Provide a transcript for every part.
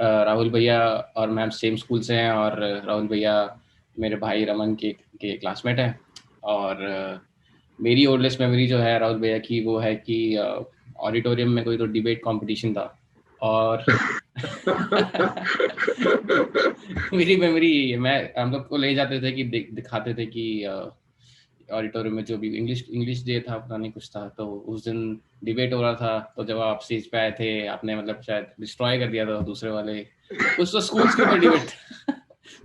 राहुल भैया और ma'am same school से हैं, और राहुल भैया मेरे भाई रमन के क्लासमेट हैं। और मेरी ओल्डेस्ट मेमोरी जो है राहुल भैया की, वो है कि ऑडिटोरियम में कोई तो डिबेट कंपटीशन था, और मेरी मेमोरी यही है। मैं हम लोग को ले जाते थे कि दिखाते थे कि ऑडिटोरियम में जो भी इंग्लिश इंग्लिश डे था, पता नहीं कुछ था, तो उस दिन डिबेट हो रहा था। तो जब आप स्टेज पे आए थे, आपने मतलब शायद डिस्ट्रॉय कर दिया था दूसरे वाले, कुछ तो स्कूल्स के ऊपर डिबेट था।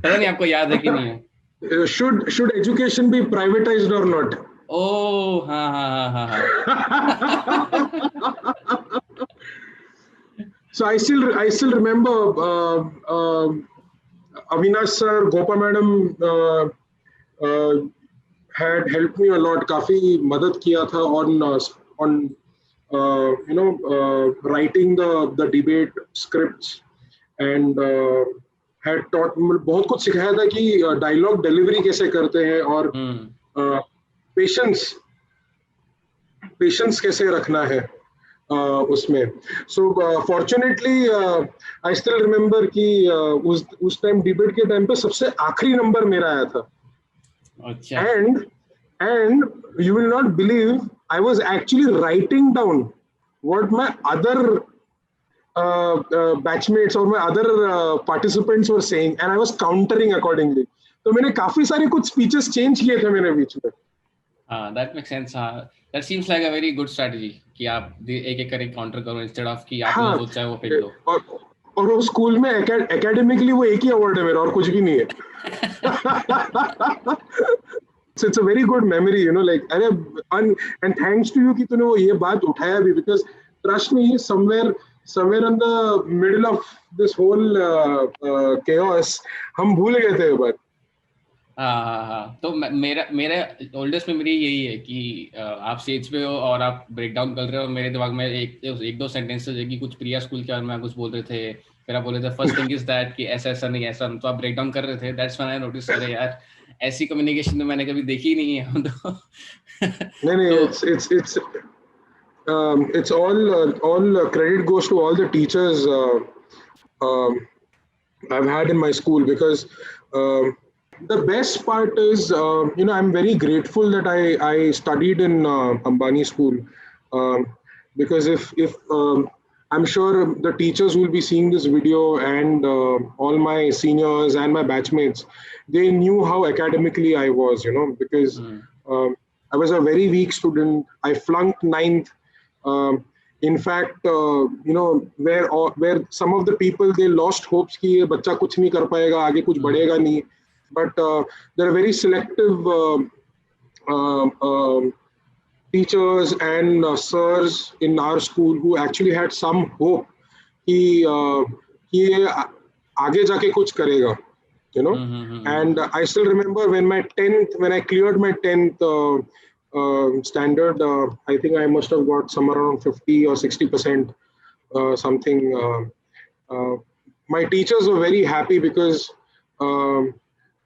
पता नहीं आपको याद है कि नहीं है। Should education be privatized or not? ओ हाँ हाँ हाँ हाँ So I still remember Avinash sir, Gopa madam uh, had helped me a lot. काफी मदद किया था on writing the debate scripts and had taught बहुत कुछ सिखाया था कि डायलॉग डिलीवरी कैसे करते हैं और हम्म। पेशेंस पेशेंस कैसे रखना है उसमें। सो फॉर्चुनेटली आई स्टिल रिमेम्बर कि उस टाइम डिबेट के टाइम पे सबसे आखिरी नंबर मेरा आया था। अच्छा। And you will not believe I was actually writing down what my other batchmates और my other participants were saying and I was countering accordingly। तो मैंने काफी सारे कुछ स्पीचेस चेंज किए थे मेरे बीच में। हाँ, दैट मेक सेंस। हाँ, that seems like a very good strategy कि आप एक एक करके काउंटर करो, इंस्टेड ऑफ कि आपने जो हाँ, सोचा है वो फेंक दो। और और वो स्कूल में एकेडमिकली वो एक ही अवार्ड है मेरा और कुछ भी नहीं है। So it's a very good memory, like अरे and thanks to you कि तूने वो ये बात उठाया भी, because trust me, somewhere in the middle of this whole chaos हम भूल गए थे ये बात। हाँ हाँ हाँ, तो मेरा मेरा ओल्डेस्ट मेमोरी यही है कि आप स्टेज पे हो और आप ब्रेक डाउन कर रहे हो। मेरे दिमाग में एक दो सेंटेंसेस है कि कुछ प्रिया स्कूल के बारे में कुछ बोल रहे थे, फिर आप बोल रहे थे फर्स्ट थिंग इज दैट कि ऐसा ऐसा नहीं ऐसा, तो आप ब्रेक डाउन कर रहे थे। दैट्स व्हेन आई नोटिस, अरे यार ऐसी कम्युनिकेशन तो मैंने कभी देखी ही नहीं है हम तो। नहीं नहीं, तो it's all credit goes to all the teachers um, I've had in my school, because the best part is, I'm very grateful that I studied in Ambani school, um, because if I'm sure the teachers will be seeing this video, and all my seniors and my batchmates, they knew how academically I was, because um, I was a very weak student. I flunked ninth. Um, in fact, where some of the people, they lost hopes कि ये बच्चा कुछ नहीं कर पाएगा, आगे कुछ बढ़ेगा नहीं, but there are very selective teachers and sirs in our school who actually had some hope कि ये आगे जाके कुछ करेगा, you know and I still remember when I cleared my 10th standard. I think I must have got somewhere around 50 or 60% something. My teachers were very happy because um,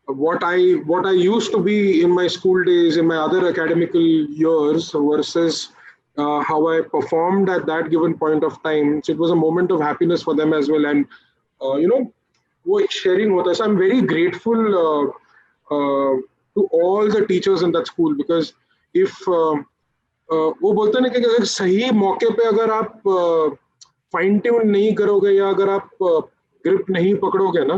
what I used to be in my school days, in my other academical years, versus how I performed at that given point of time. So it was a moment of happiness for them as well, and वो एक sharing होता है. So I'm very grateful to all the teachers in that school, because if वो बोलते हैं ना कि अगर सही मौके पे अगर आप फाइन ट्यून नहीं करोगे, या अगर आप ग्रिप नहीं पकड़ोगे ना,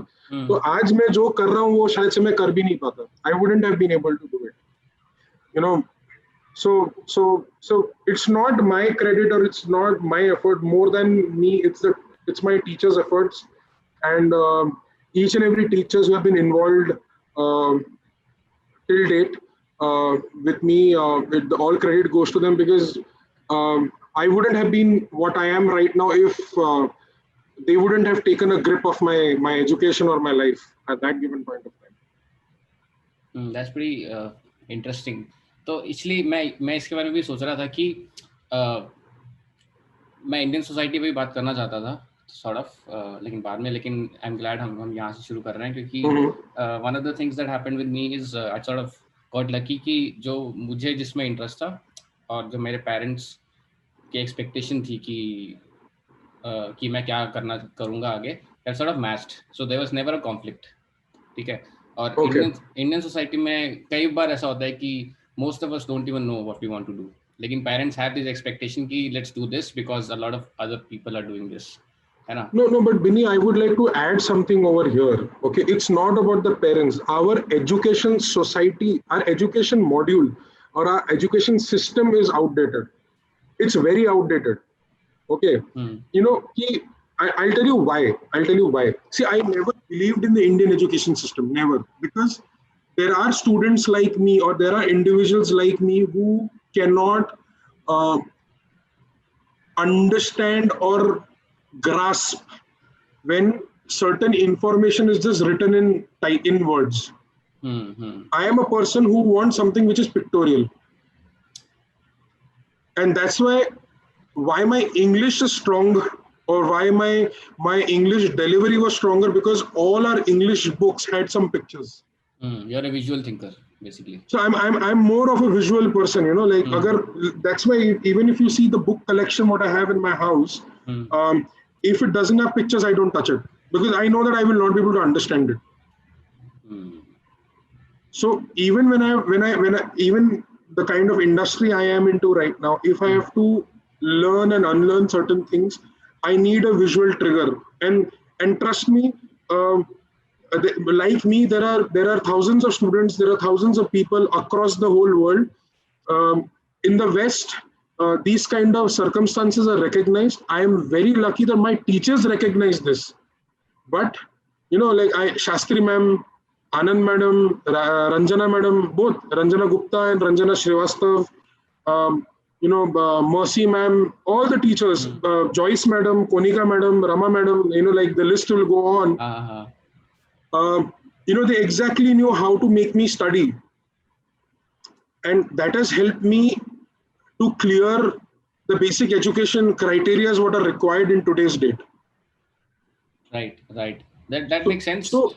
तो आज मैं जो कर रहा हूँ वो शायद से मैं कर भी नहीं पाता. I wouldn't have been able to do it, you know. So it's not my credit, or it's not my effort more than me. It's my teachers' efforts, and each and every teachers who have been involved till date with me. All credit goes to them, because I wouldn't have been what I am right now if they wouldn't have taken a grip of my education or my life at that given point of time. That's pretty interesting. तो इसलिए मैं इसके बारे में भी सोच रहा था कि मैं इंडियन सोसाइटी पे भी बात करना चाहता था सॉर्ट ऑफ, लेकिन बाद में, लेकिन आई एम ग्लैड हम यहाँ से शुरू कर रहे हैं, क्योंकि one of the things that happened with me is I sort of got lucky कि जो मुझे जिसमें इंटरेस्ट था और जो मेरे पेरेंट्स की एक्सपेक्टेशन थी कि मैं क्या करूँगा आगे, they're sort of matched, so there was never a conflict. ठीक है. और Okay. इंडियन सोसाइटी में कई बार ऐसा होता है कि most of us don't even know what we want to do, लेकिन parents have this expectation कि let's do this because a lot of other people are doing this, है ना? No, but Binny, I would like to add something over here. Okay, it's not about the parents. Our education society, our education module, or our education system is outdated. It's very outdated. Okay, you know, I'll tell you why. I'll tell you why. See, I never believed in the Indian education system, never, because there are students like me, or there are individuals like me who cannot understand or grasp when certain information is just written in words. I am a person who wants something which is pictorial, and that's why my English is strong, or why my English delivery was stronger, because all our English books had some pictures. You're a visual thinker, basically. So I'm more of a visual person, you know, like that's why even if you see the book collection what I have in my house, if it doesn't have pictures, I don't touch it, because I know that I will not be able to understand it. So even when I even the kind of industry I am into right now, if I have to learn and unlearn certain things, I need a visual trigger. And trust me, like me, there are thousands of students, there are thousands of people across the whole world. In the West, these kind of circumstances are recognized. I am very lucky that my teachers recognize this. But you know, like Shastri ma'am, Anand madam, Ranjana madam, both Ranjana Gupta and Ranjana Srivastav, you know, Mercy ma'am, all the teachers, Joyce madam, Konika madam, Rama madam, you know, like the list will go on. You know, they exactly knew how to make me study, and that has helped me to clear the basic education criteria what are required in today's date. Right. That makes sense. So,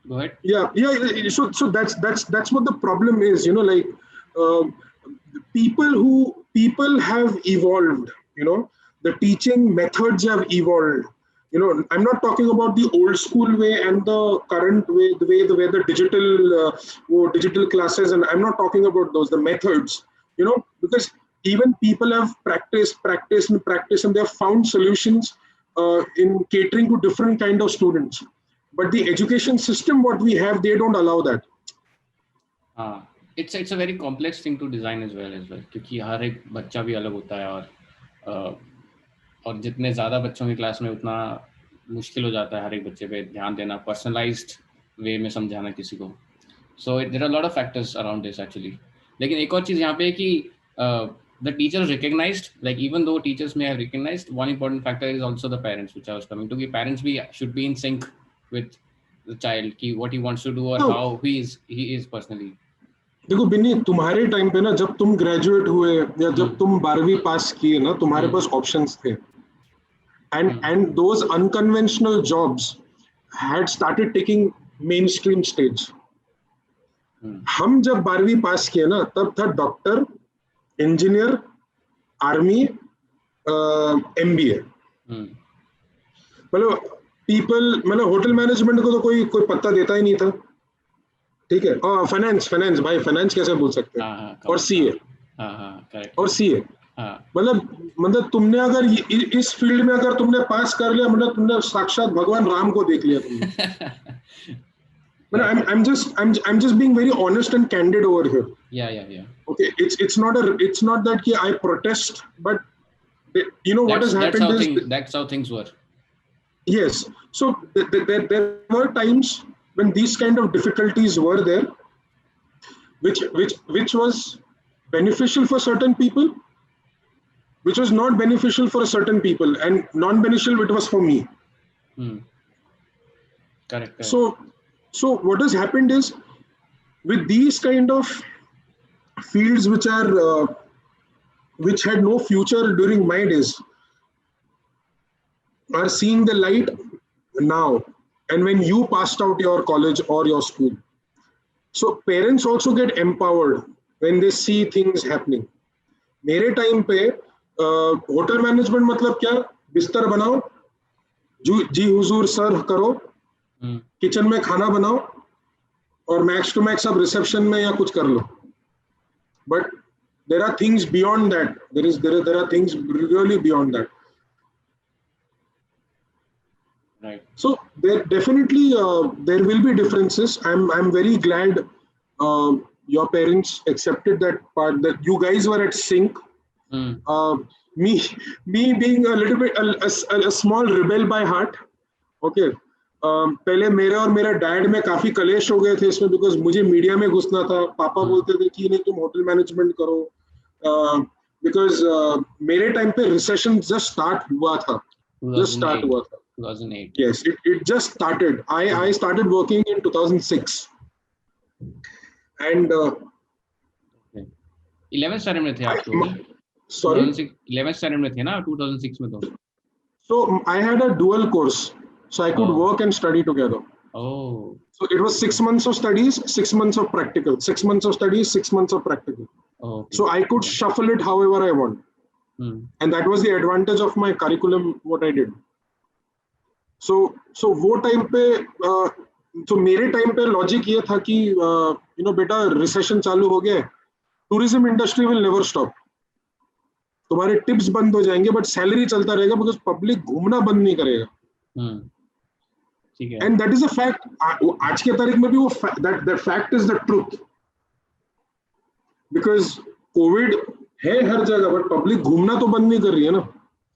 go ahead. Yeah. So that's what the problem is. You know, like people have evolved. You know, the teaching methods have evolved. You know, I'm not talking about the old school way and the current way, the way the digital classes, and I'm not talking about those, the methods. You know, because even people have practiced, and they have found solutions in catering to different kind of students. But the education system what we have, they don't allow that. It's a very complex thing to design as well, क्योंकि हर एक बच्चा भी अलग होता है, और जितने ज़्यादा बच्चों की क्लास में उतना मुश्किल हो जाता है हर एक बच्चे पे ध्यान देना, पर्सनलाइज्ड वे में समझाना किसी को. So there are a lot of factors around this actually. लेकिन एक और चीज़ यहाँ पे है कि the teachers recognized, like even though teachers may have recognized, one important factor is also the parents, which I was coming to. कि parents भी should be in sync with the child, कि what he wants to do or how he is personally. देखो बिन्नी, तुम्हारे time पे ना, जब तुम graduate हुए या जब तुम 12वीं पास किए ना, तुम्हारे पास ऑप्शंस थे, and those unconventional jobs had started taking mainstream stage. हम जब 12वीं पास किए ना, तब था डॉक्टर, इंजीनियर, आर्मी, MBA. मतलब होटल मैनेजमेंट को तो कोई पत्ता देता ही नहीं था, ठीक है. और फाइनेंस भाई, फाइनेंस कैसे बोल सकते हैं, और CA, और CA. मतलब तुमने अगर इस फील्ड में अगर तुमने पास कर लिया, मतलब तुमने साक्षात भगवान राम को देख लिया तुमने. But I'm just being very honest and candid over here. Yeah. Okay, it's not that I protest, but you know what has happened that's how things were. Yes. So there were times when these kind of difficulties were there, which was beneficial for certain people, which was not beneficial for certain people, and non-beneficial it was for me. Correct. So what has happened is, with these kind of fields which had no future during my days, are seeing the light now, and when you passed out your college or your school. So parents also get empowered when they see things happening. मेरे time पे hotel management मतलब क्या, बिस्तर बनाओ, जी हुजूर sir करो, kitchen में खाना बनाओ, और मैक्स टू मैक्स आप रिसेप्शन में या कुछ कर लो. But there are things beyond that. There are things really beyond that. Right. So there definitely there will be differences. I'm very glad your parents accepted that part, that you guys were at sync. Me being a little bit a small rebel by heart. Okay. पहले मेरे और मेरा dad में काफी कलेश हो गए थे इसमें, बिकॉज मुझे मीडिया में घुसना था. पापा बोलते थे कि नहीं तुम होटल मैनेजमेंट करो, बिकॉज मेरे टाइम पे रिसेशन जस्ट स्टार्ट हुआ था. 2008. Yes, it just started. I started working in 2006. And 11th standard में थे आप तो? Sorry? 11th standard में थे ना 2006 में तो? So I had a dual course, so I could work and study together. Oh. So it was 6 months of studies, 6 months of practical. 6 months of studies, 6 months of practical. Okay. So I could shuffle it however I want. And that was the advantage of my curriculum, what I did. So वो time पे तो मेरे time पे logic ये था कि बेटा recession चालू हो गया, tourism industry will never stop. तुम्हारे टिप्स बंद हो जाएंगे बट सैलरी चलता रहेगा, बिकॉज पब्लिक घूमना बंद नहीं करेगा. ठीक है. And that is a fact. आज के तारीख में भी वो that fact is the truth, because Covid है हर जगह बट पब्लिक घूमना तो बंद नहीं कर रही है ना.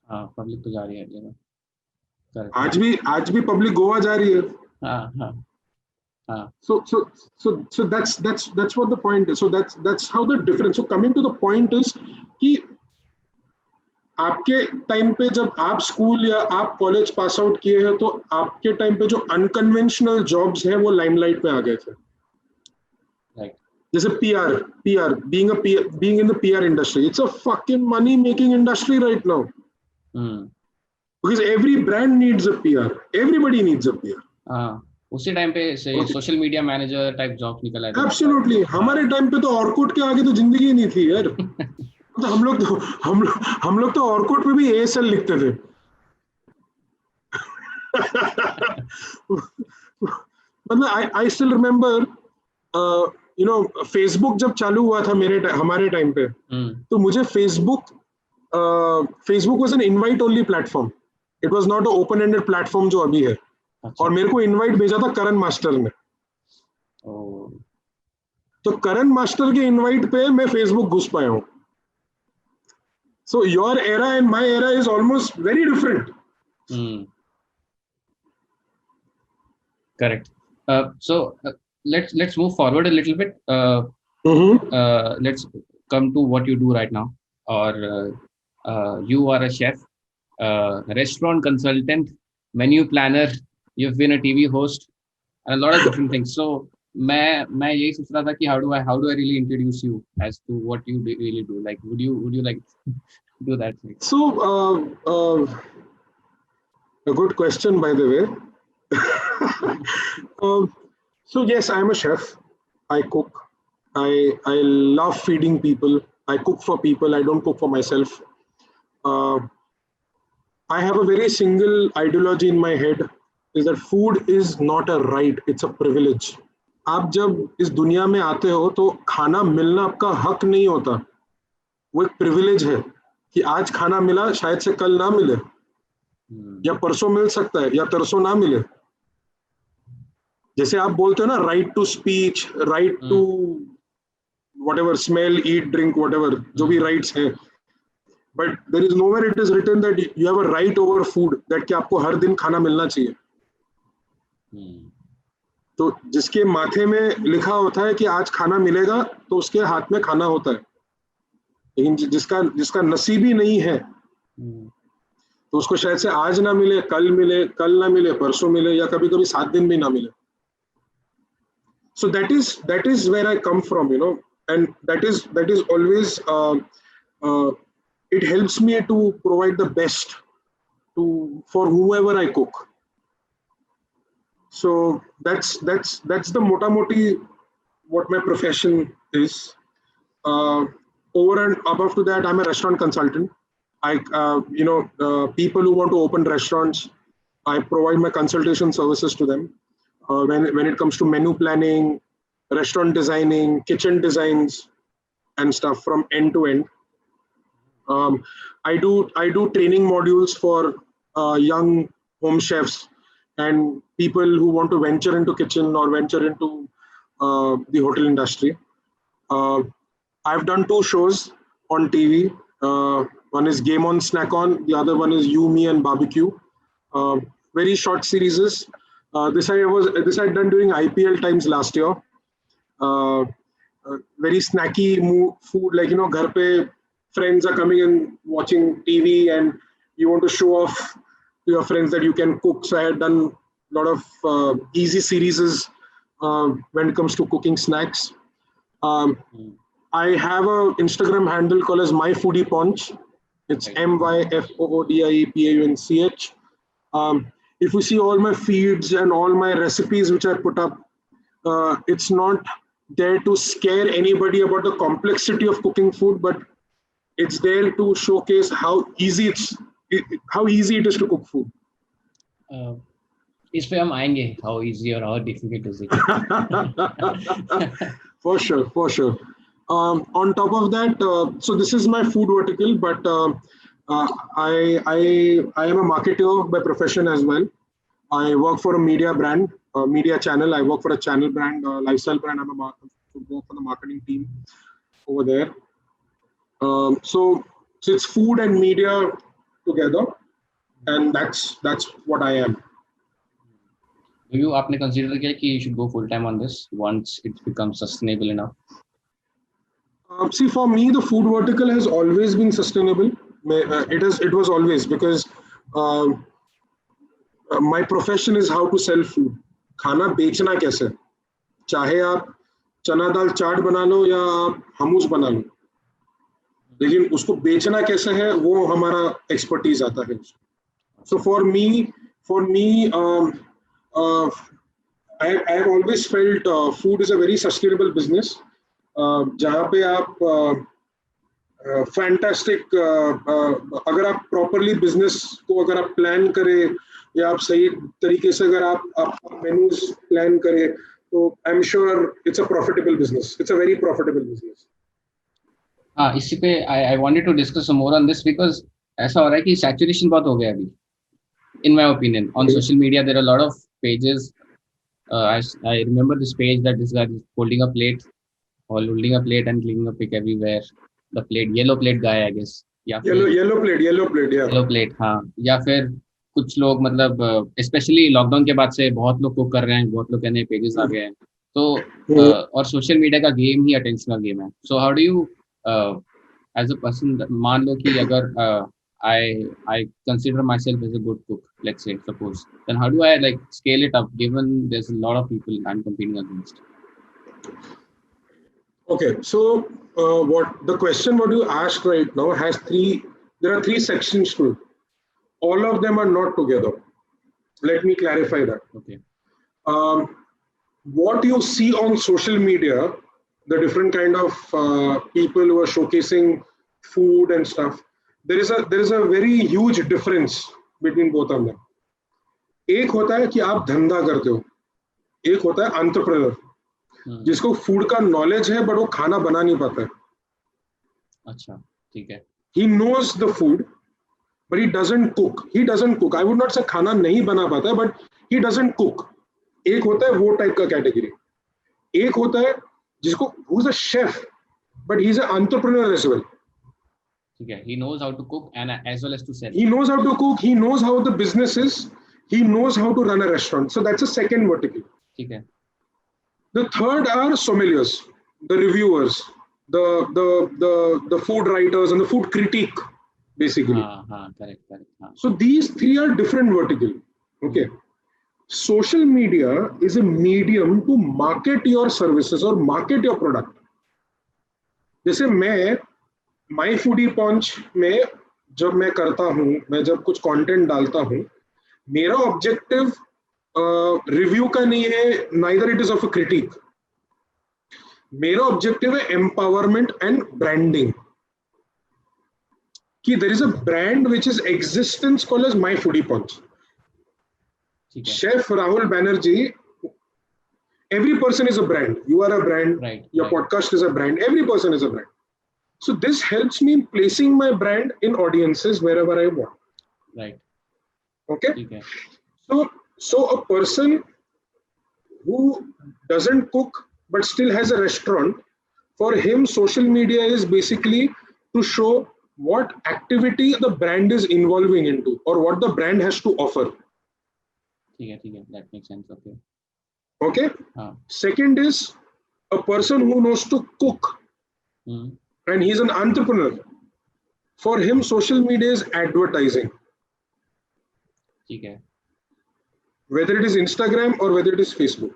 हाँ, पब्लिक तो जा रही है हर जगह. आज भी पब्लिक गोवा जा रही है. So that's what the point is. So that's how the difference. So coming to the point is कि आपके टाइम पे जब आप स्कूल या आप कॉलेज पास आउट किए हैं, तो आपके टाइम पे जो अनकन्वेंशनल जॉब्स हैं वो लाइमलाइट पे आ गए थे. जैसे PR being in the PR industry, it's a fucking money making industry right now. Because every brand needs a PR. Everybody needs a PR. उसी टाइम पे social media manager type job निकल आए थे. Absolutely. हमारे time पे तो Orkut के आगे तो जिंदगी ही नहीं थी यार. तो हम लोग तो ऑर्कुट पे भी ASL लिखते थे. मतलब आई स्टिल रिमेम्बर फेसबुक जब चालू हुआ था हमारे टाइम पे, तो मुझे Facebook was an invite only platform. It was not a open ended platform जो अभी है. और मेरे को इनवाइट भेजा था करण मास्टर ने. तो करण मास्टर के इनवाइट पे मैं फेसबुक घुस पाया हूँ. So your era and my era is almost very different. Correct. So let's move forward a little bit. Let's come to what you do right now. Or you are a chef, restaurant consultant, menu planner. You've been a TV host, and a lot of different things. So मैं यही सोच रहा था कि how do I really introduce you as to what you really do? Like, would you like do that? So a good question, by the way. So yes, I'm a chef. I cook. I love feeding people. I cook for people. I don't cook for myself. I have a very single ideology in my head, is that food is not a right, it's a privilege. आप जब इस दुनिया में आते हो तो खाना मिलना आपका हक नहीं होता, वो एक प्रिविलेज है कि आज खाना मिला, शायद से कल ना मिले, या परसों मिल सकता है या तरसों ना मिले. जैसे आप बोलते हो ना, right to speech, right to whatever, smell, eat, drink, whatever, जो भी राइट्स हैं, but there is nowhere it is written that you have a right over food, that कि आपको हर दिन खाना मिलना चाहिए. तो जिसके माथे में लिखा होता है कि आज खाना मिलेगा, तो उसके हाथ में खाना होता है. लेकिन जिसका नसीब ही नहीं है, तो उसको शायद से आज ना मिले, कल ना मिले, परसों मिले, या कभी कभी 7 दिन भी ना मिले. So that is where I come from, and that is always it helps me to provide the best for whoever I cook. So that's the mota-moti what my profession is. Over and above to that, I'm a restaurant consultant. I people who want to open restaurants, I provide my consultation services to them when it comes to menu planning, restaurant designing, kitchen designs, and stuff from end to end. I do training modules for young home chefs and people who want to venture into kitchen or venture into the hotel industry. Uh, I've done 2 shows on TV. One is Game On, Snack On. The other one is You, Me, and Barbecue. Uh, Very short series. This I done during IPL times last year. Uh, Very snacky food, like ghar pe friends are coming and watching TV, and you want to show off to your friends that you can cook. So I had done a lot of easy series when it comes to cooking snacks. Um, I have an Instagram handle called as My Foodie Paunch. It's MyFoodiepauncH. If you see all my feeds and all my recipes which I put up, it's not there to scare anybody about the complexity of cooking food, but it's there to showcase how easy it is to cook food. इस पे हम आएंगे, how easy or how difficult is it? For sure. On top of that, so this is my food vertical, but I am a marketer by profession as well. I work for a media brand, media channel. I work for a channel brand, lifestyle brand. I work for the marketing team over there. So it's food and media together, and that's what I am. आपने consider किया कि you should go full time on this once it becomes sustainable enough? See, for me, the food vertical has always been sustainable. It was always, because my profession is how to sell food. खाना बेचना कैसे, चाहे आप चना दाल चाट बना लो या आप हमूस बना लो, लेकिन उसको बेचना कैसे है वो हमारा एक्सपर्टीज आता है. So for me, I have always felt food is a very sustainable business. जहाँ पे आप फैंटास्टिक अगर आप प्रॉपरली बिजनेस को अगर आप प्लान करें या आप सही तरीके से अगर आप मेनूज प्लान करें, तो I am sure it's a profitable business. It's a very profitable business. हाँ, इसी पे I wanted to discuss some more on this because ऐसा हो रहा है कि saturation बहुत हो गया अभी. In my opinion, on social media there are a lot of pages. I remember this page that this guy is holding a plate and clicking a pic everywhere. The plate, yellow plate guy, I guess. या yellow plate, yeah. Yellow plate, हाँ. या फिर कुछ लोग मतलब specially lockdown के बाद से बहुत लोग कुक कर रहे हैं, बहुत लोग नए पेजेस आ गए हैं. तो और सोशल मीडिया का गेम ही अटेंशनल गेम है. So how do you as a person, मान लो कि अगर I consider myself as a good cook, let's say, suppose, then how do I like scale it up given there's a lot of people I'm competing against? Okay, so what the question what you asked right now has there are 3 sections to it. All of them are not together. Let me clarify that. Okay. What you see on social media, the different kind of people who are showcasing food and stuff, there is a very huge difference between both of them. एक होता है कि आप धंधा करते हो, एक होता है एंटरप्रेन्योर जिसको फूड का नॉलेज है बट वो खाना बना नहीं पाता है. अच्छा, ठीक है. He knows the food but he doesn't cook. I would not say खाना नहीं बना पाता है, but he doesn't cook. एक होता है वो टाइप का कैटेगरी. एक होता है जिसको who's a chef but he's an entrepreneur as well. ठीक है. He knows how to cook and as well as to sell. He knows how to cook. He knows how the business is. He knows how to run a restaurant. So that's a second vertical. ठीक है. The third are sommeliers, the reviewers, the food writers and the food critique, basically. Correct. So these 3 are different vertical. Okay. Social media is a medium to market your services or market your product. जैसे मैं माई foodie पंच में जब मैं करता हूँ, मैं जब कुछ कंटेंट डालता हूँ, मेरा ऑब्जेक्टिव रिव्यू का नहीं है, neither it is of a critic. मेरा ऑब्जेक्टिव है एम्पावरमेंट एंड ब्रांडिंग, कि there is a brand which is existence called as my foodie punch. Chef Rahul Banerjee, every person is a brand. You are a brand. Right. Your podcast is a brand. Every person is a brand. So this helps me in placing my brand in audiences wherever I want. Right. Okay. So a person who doesn't cook but still has a restaurant, for him social media is basically to show what activity the brand is involving into or what the brand has to offer. That makes sense. Okay. Second is a person who knows to cook and he's an entrepreneur. For him, social media is advertising. Whether it is Instagram or whether it is Facebook.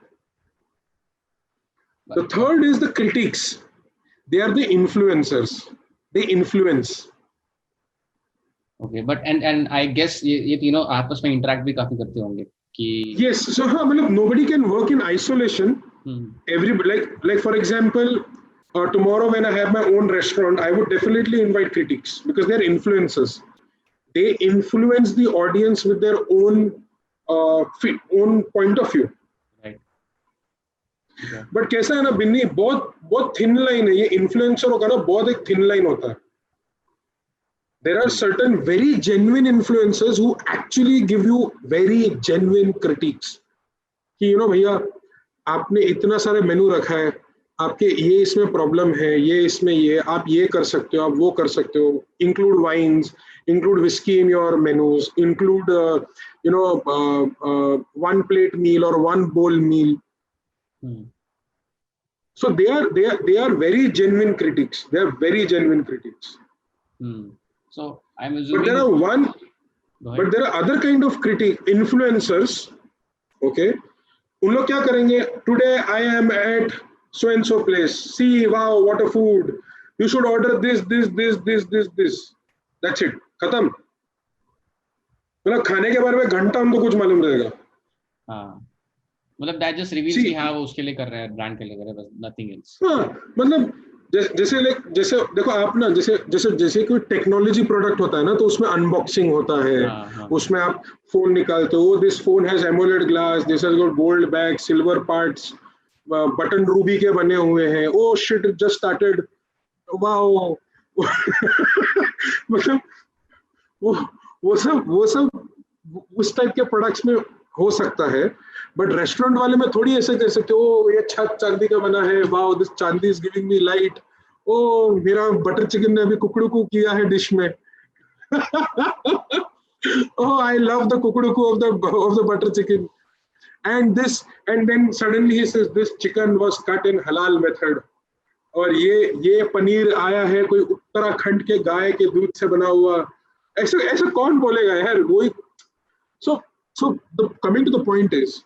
The third is the critics. They are the influencers. They influence. Okay, but and I guess you know आपस में interact भी काफी करते होंगे कि yes. So nobody can work in isolation. Like for example, tomorrow when I have my own restaurant, I would definitely invite critics because they're influencers. They influence the audience with their own point of view. Right. But कैसा है ना बिन्नी, बहुत thin line है ये influencer का ना, बहुत एक thin line होता है. There are certain very genuine influencers who actually give you very genuine critiques. कि भैया आपने इतना सारे मेनू रखा है, आपके ये इसमें प्रॉब्लम है, ये इसमें ये आप ये कर सकते हो, आप वो कर सकते हो. Include wines, include whiskey in your menus, include one plate meal or one bowl meal. So they are very genuine critics. They are very genuine critics. So I'm assuming. But there are other kind of influencers. Okay, उन लोग क्या करेंगे? Today I am at so and so place. See, wow, what a food! You should order this. That's it. खत्म. मतलब खाने के बारे में घंटा हमको कुछ मालूम रहेगा. हाँ. मतलब that just reveals कि हाँ वो उसके लिए कर रहा है, ब्रांड के लिए कर रहा है, बस nothing else. हाँ, मतलब जैसे देखो आप ना, जैसे कोई टेक्नोलॉजी प्रोडक्ट होता है ना, तो उसमें अनबॉक्सिंग होता है. उसमें आप फोन निकालते हो, this phone has AMOLED glass, this has got gold back, silver parts, button Ruby के बने हुए हैं. Oh shit, just started, wow. मतलब वो सब उस टाइप के प्रोडक्ट्स में हो सकता है. बट रेस्टोरेंट वाले में थोड़ी ऐसे कह सकते हो, ये छत चांदी का बना है, वाओ दिस चांदी इज गिविंग मी लाइट. ओ मेरा बटर चिकन ने अभी कुकड़ुकू किया है डिश में. Oh, I love the kukuduku of the butter chicken. And then suddenly he says this chicken was cut in halal method. और ये पनीर आया है कोई उत्तराखंड के गाय के दूध से बना हुआ. ऐसे कौन बोलेगा यार? वही. So coming to the point is,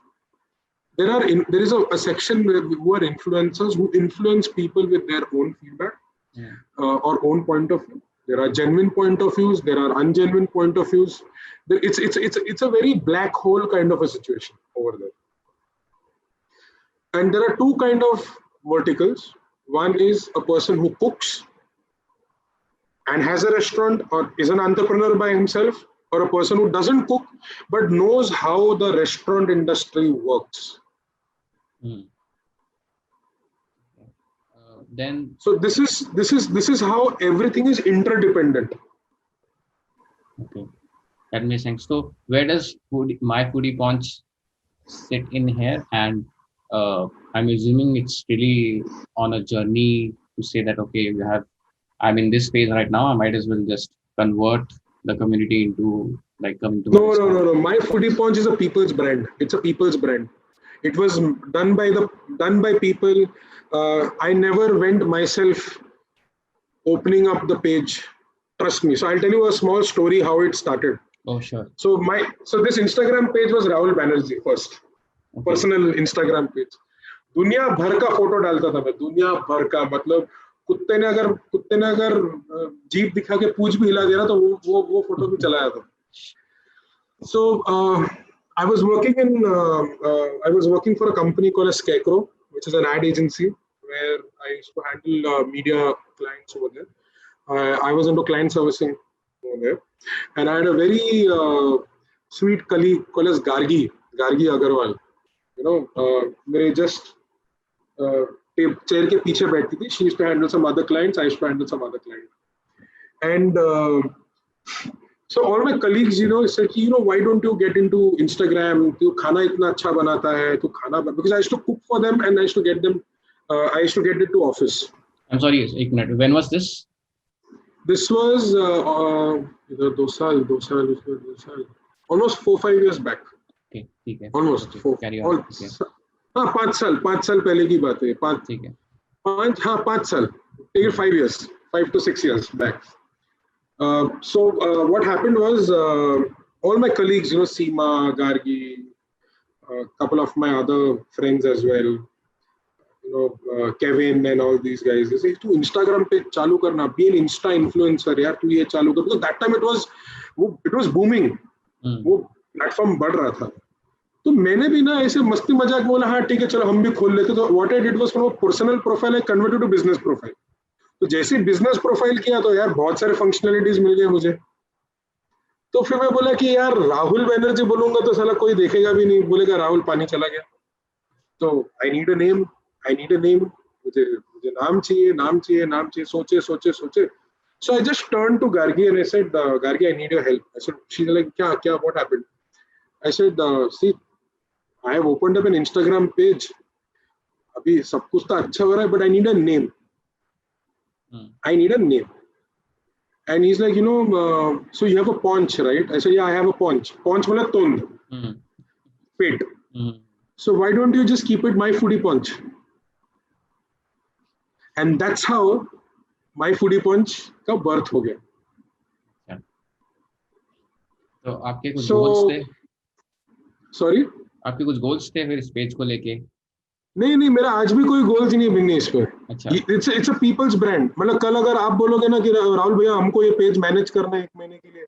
there is a section who are influencers who influence people with their own feedback or own point of view. There are genuine point of views. There are ungenuine point of views. It's a very black hole kind of a situation over there. And there are two kind of verticals. One is a person who cooks and has a restaurant or is an entrepreneur by himself, or a person who doesn't cook but knows how the restaurant industry works. Then so this is how everything is interdependent. Okay, that makes sense. So where does My Foodie Paunch sit in here? And I'm assuming it's really on a journey to say that okay, I'm in this phase right now, I might as well just convert the community into like coming to. No. My Foodie Paunch is a people's brand. It's a people's brand. It was done by people. I never went myself opening up the page. Trust me. So I'll tell you a small story how it started. Oh sure. So this Instagram page was Rahul Banerjee first. Okay. Personal Instagram page. दुनिया भर का photo डालता था मैं. दुनिया भर का मतलब कुत्ते ने अगर जीप दिखा के पूंछ भी हिला दिया ना, तो वो फोटो भी चला जाता. So I was working for a company called Scarecrow, which is an ad agency where I used to handle media clients over there. I was into client servicing over there, and I had a very sweet colleague called as Gargi Gargi Agarwal, मेरे just chair के पीछे बैठती थी. She used to handle some other clients, I used to handle some other client. And so all my colleagues, said, why don't you get into Instagram? तू खाना इतना अच्छा बनाता है, तू खाना, because I used to cook for them and I used to get them, I used to get it to office. I'm sorry, एक minute. When was this? This was इधर 2 साल, almost 4-5 years back. Okay, ठीक है. Almost okay, carry on. हाँ 5 साल पहले की बात है. 5 साल. Take it 5 years, 5 to 6 years back. So what happened was, all my colleagues, Seema, Gargi, a couple of my other friends as well, Kevin and all these guys, they say, "Tu Instagram page चालू करना, be an Insta influencer यार, तू ये चालू कर." Because that time it was booming. वो platform बढ़ रहा था. तो मैंने भी ना ऐसे मस्ती मजाक बोला, हाँ ठीक है चलो हम भी खोल लेते. तो what I did was, from a personal profile I converted to business profile. तो जैसे बिजनेस प्रोफाइल किया तो यार बहुत सारे फंक्शनलिटीज मिल गए मुझे. तो फिर मैं बोला कि यार राहुल बैनर्जी बोलूंगा तो साला कोई देखेगा भी नहीं, बोलेगा राहुल पानी चला गया. तो आई नीड अ नेम, मुझे नाम चाहिए. सोचे. So I just turn to Gargi and I said, Gargi I need your help. I said, she is like, क्या what happened? I said, see I have opened up an Instagram page. अभी सब कुछ तो अच्छा हो रहा है, but I need a name. I need a name. And he's like, so you have a paunch, right? I said, yeah, I have a paunch. Paunch means tund, pit. So why don't you just keep it My Foodie Paunch? And that's how My Foodie Paunch का birth हो गया. तो आपके कुछ goals थे? Sorry? आपके कुछ goals थे फिर इस पेज को लेके? नहीं, मेरा आज भी कोई गोल्स नहीं बिगनी इस पे. अच्छा. It's a peoples brand. मतलब कल अगर आप बोलोगे ना कि राहुल भैया हमको ये पेज मैनेज करना है 1 महीने के लिए,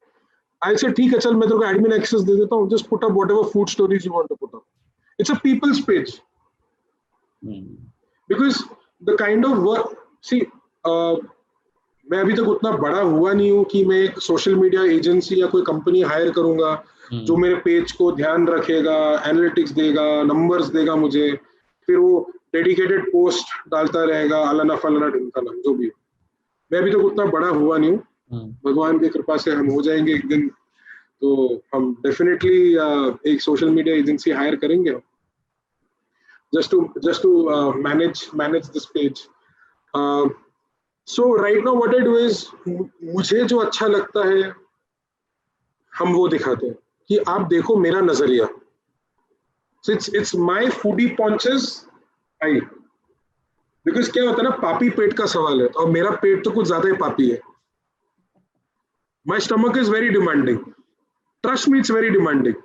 आई से ठीक है चल मैं तेरे को एडमिन एक्सेस दे देता हूँ, just put up whatever food stories you want to put up. It's a people's page. Because the kind of work, see मैं अभी तक उतना बड़ा हुआ नहीं हूँ कि मैं एक सोशल मीडिया एजेंसी या कोई कंपनी हायर करूंगा जो मेरे पेज को ध्यान रखेगा, एनालिटिक्स देगा, नंबर्स देगा मुझे, फिर वो डेडिकेटेड पोस्ट डालता रहेगा, अलाना फलाना ढिमकाना जो भी. मैं अभी तक उतना बड़ा हुआ नहीं हूँ. भगवान की कृपा से हम हो जाएंगे एक दिन, तो हम डेफिनेटली एक सोशल मीडिया एजेंसी हायर करेंगे just to manage this page. So right now what I do is, मुझे जो अच्छा लगता है हम वो दिखाते हैं कि आप देखो मेरा नजरिया. So it's My Foodie Paunches. Because क्या होता है ना, पापी पेट का सवाल है, और मेरा पेट तो कुछ ज्यादा ही पापी है. My stomach is very demanding, trust me, it's very demanding.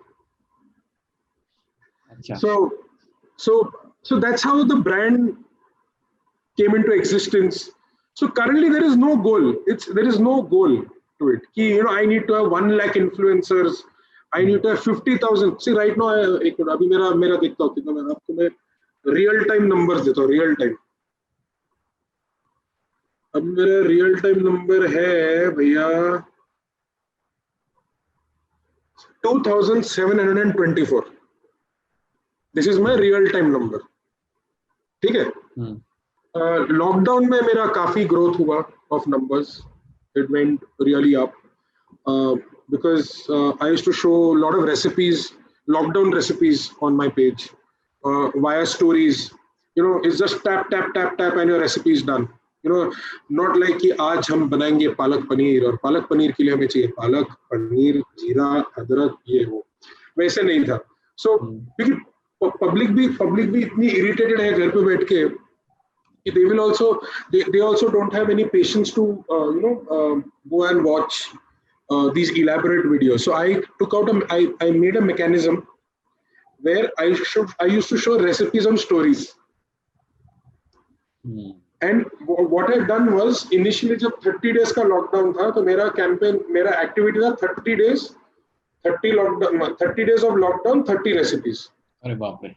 So that's how the brand came into existence. So currently there is no goal. There is no goal to it. I need to have 1 lakh influencers. I need to have 50,000. See right now, एक minute, अभी मेरा देखता हूँ कितना. मैं आपको real time numbers देता हूँ. रियल टाइम, अब मेरा रियल टाइम नंबर है भैया 2724. This is my real time number. ठीक है. लॉकडाउन में मेरा काफी ग्रोथ हुआ of numbers. It went really up because I used to show a lot of recipes, lockdown recipes on my page via stories. It's just tap and your recipe is done. Not like कि आज हम बनाएंगे पालक पनीर, और पालक पनीर के लिए हमें चाहिए पालक, पनीर, जीरा, अदरक, ये वो. वैसे नहीं था. So क्योंकि पब्लिक भी इतनी इरिटेटेड है घर पे बैठ के, they will also they also don't have any patience to go and watch these elaborate videos. So I took out I made a mechanism where I used to show recipes on stories. And what I've done was, initially जब 30 days का lockdown था, तो मेरा campaign, मेरा activity था 30 days of lockdown, 30 recipes. अरे बाप रे.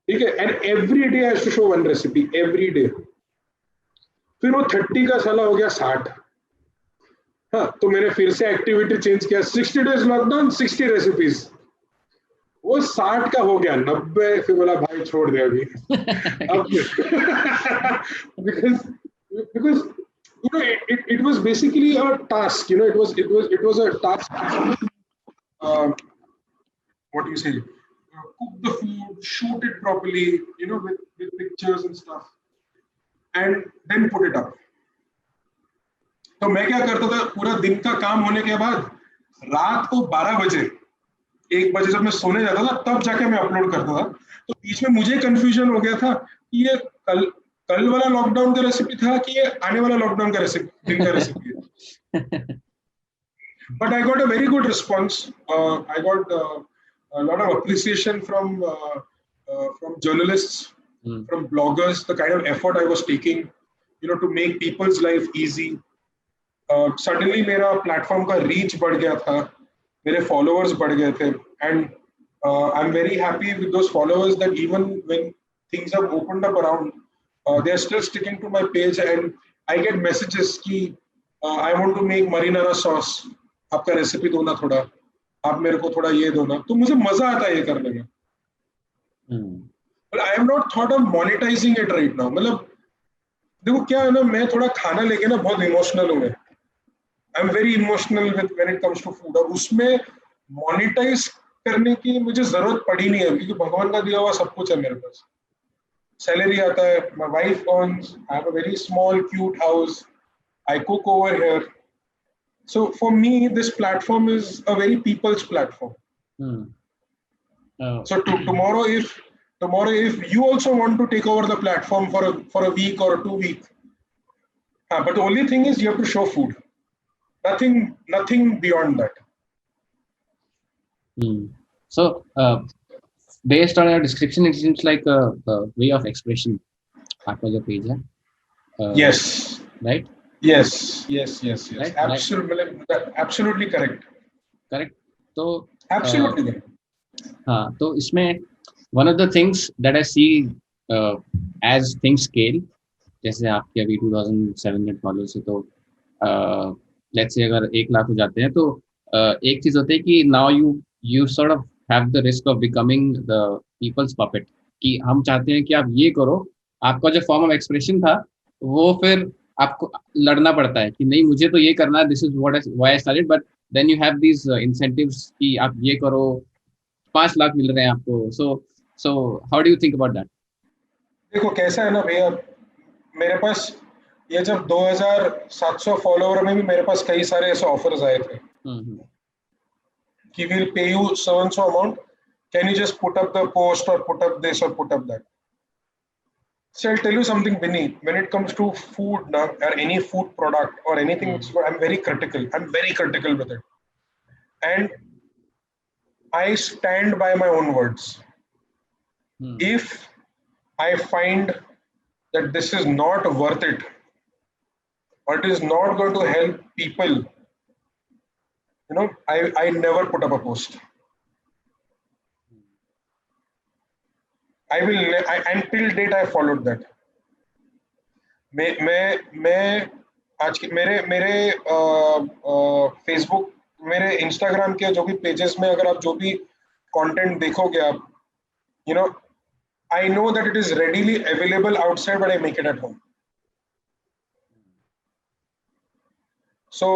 ठीक है. And every day I to show 1 recipe every day. फिर वो 30 का साला हो गया 60. हाँ, तो मैंने फिर से एक्टिविटी चेंज किया. 60 days लॉकडाउन, 60 रेसिपीज. वो 60 का हो गया, 90 फिर बोला भाई छोड़ दे अभी अब because because you know it was basically a task, you know, it was a task, uh, what do you say, cook the food, shoot it properly, you know, with pictures and stuff, and then put it up. तो मैं क्या करता था, पूरा दिन का काम होने के बाद रात को 12 बजे 1 बजे जब मैं सोने जाता था तब जाके मैं अपलोड करता था। तो बीच में मुझे कंफ्यूजन हो गया था कि ये कल कल वाला लॉकडाउन का रेसिपी था कि ये आने वाला लॉकडाउन का रेसिपी, दिन का रेसिपी है। But I got a very good response. I got a lot of appreciation from journalists, from bloggers, the kind of effort I was taking, you know, to make people's life easy. Suddenly, मेरा platform का reach बढ़ गया था, मेरे followers बढ़ गए थे, and I'm very happy with those followers that even when things have opened up around, they are still sticking to my page, and I get messages कि I want to make marinara sauce. आपका recipe दो ना थोड़ा, आप मेरे को थोड़ा ये दो ना, तो मुझे मजा आता है ये करने में। But I have not thought of monetizing it right now. मतलब देखो क्या है ना, मैं थोड़ा खाना लेके ना बहुत इमोशनल हूँ मैं। I'm very emotional with when it comes to food, और उसमें मोनेटाइज करने की मुझे जरूरत पड़ी नहीं है क्योंकि भगवान का दिया हुआ सब कुछ है मेरे पास। सैलरी आता है, my wife earns, I have a very small cute house, I cook over here. So for me, this platform is a very people's platform. So tomorrow, if you also want to take over the platform for a week or 2 week, but the only thing is you have to show food. Nothing beyond that. So based on your description, it seems like a way of expression. आपका जो page है. Yes. Right. Yes. Right? Absolutely correct. Correct. तो absolutely correct. हाँ, तो इसमें one of the things that I see as things scale, जैसे आपके अभी 2700 फॉलोअर्स है, तो लेट्स से अगर 1 लाख हो जाते हैं तो एक चीज होती है कि now you sort of have the risk of becoming the people's puppet, कि हम चाहते हैं कि आप ये करो, आपका जो फॉर्म ऑफ एक्सप्रेशन था वो फिर आपको लड़ना पड़ता है कि नहीं मुझे तो ये करना है, this is why I started, but then you have these incentives कि आप ये करो, 5 लाख मिल रहे हैं आपको। सो how do you think about that? देखो कैसा है ना भैया, मेरे पास ये जब 2700 फॉलोवर में भी मेरे पास कई सारे ऐसे ऑफर्स आए थे कि we'll pay you so and so amount, can you just put up the post or put up this or put up that. So I'll tell you something, Vinny, when it comes to food now, or any food product or anything, I'm very critical with it, and I stand by my own words. If I find that this is not worth it, or it is not going to help people, you know, I never put up a post. Until date I followed that. मैं आज के मेरे Facebook, मेरे Instagram के जो भी pages में अगर आप जो भी कंटेंट देखोगे आप, you know, I know that it is readily available outside, but I make it at home. So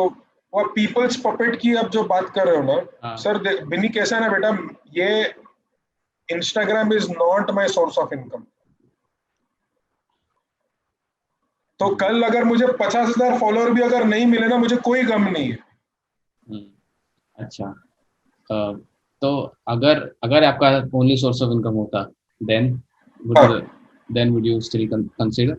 वो पीपल्स पपेट की आप जो बात कर रहे हो ना सर, बिनी कैसा है ना बेटा, ये Instagram is not my source of income. तो कल अगर मुझे 50,000 फॉलोअर भी अगर नहीं मिले ना, मुझे कोई गम नहीं है। अच्छा, तो अगर आपका ओनली सोर्स ऑफ इनकम होता, then would you still consider?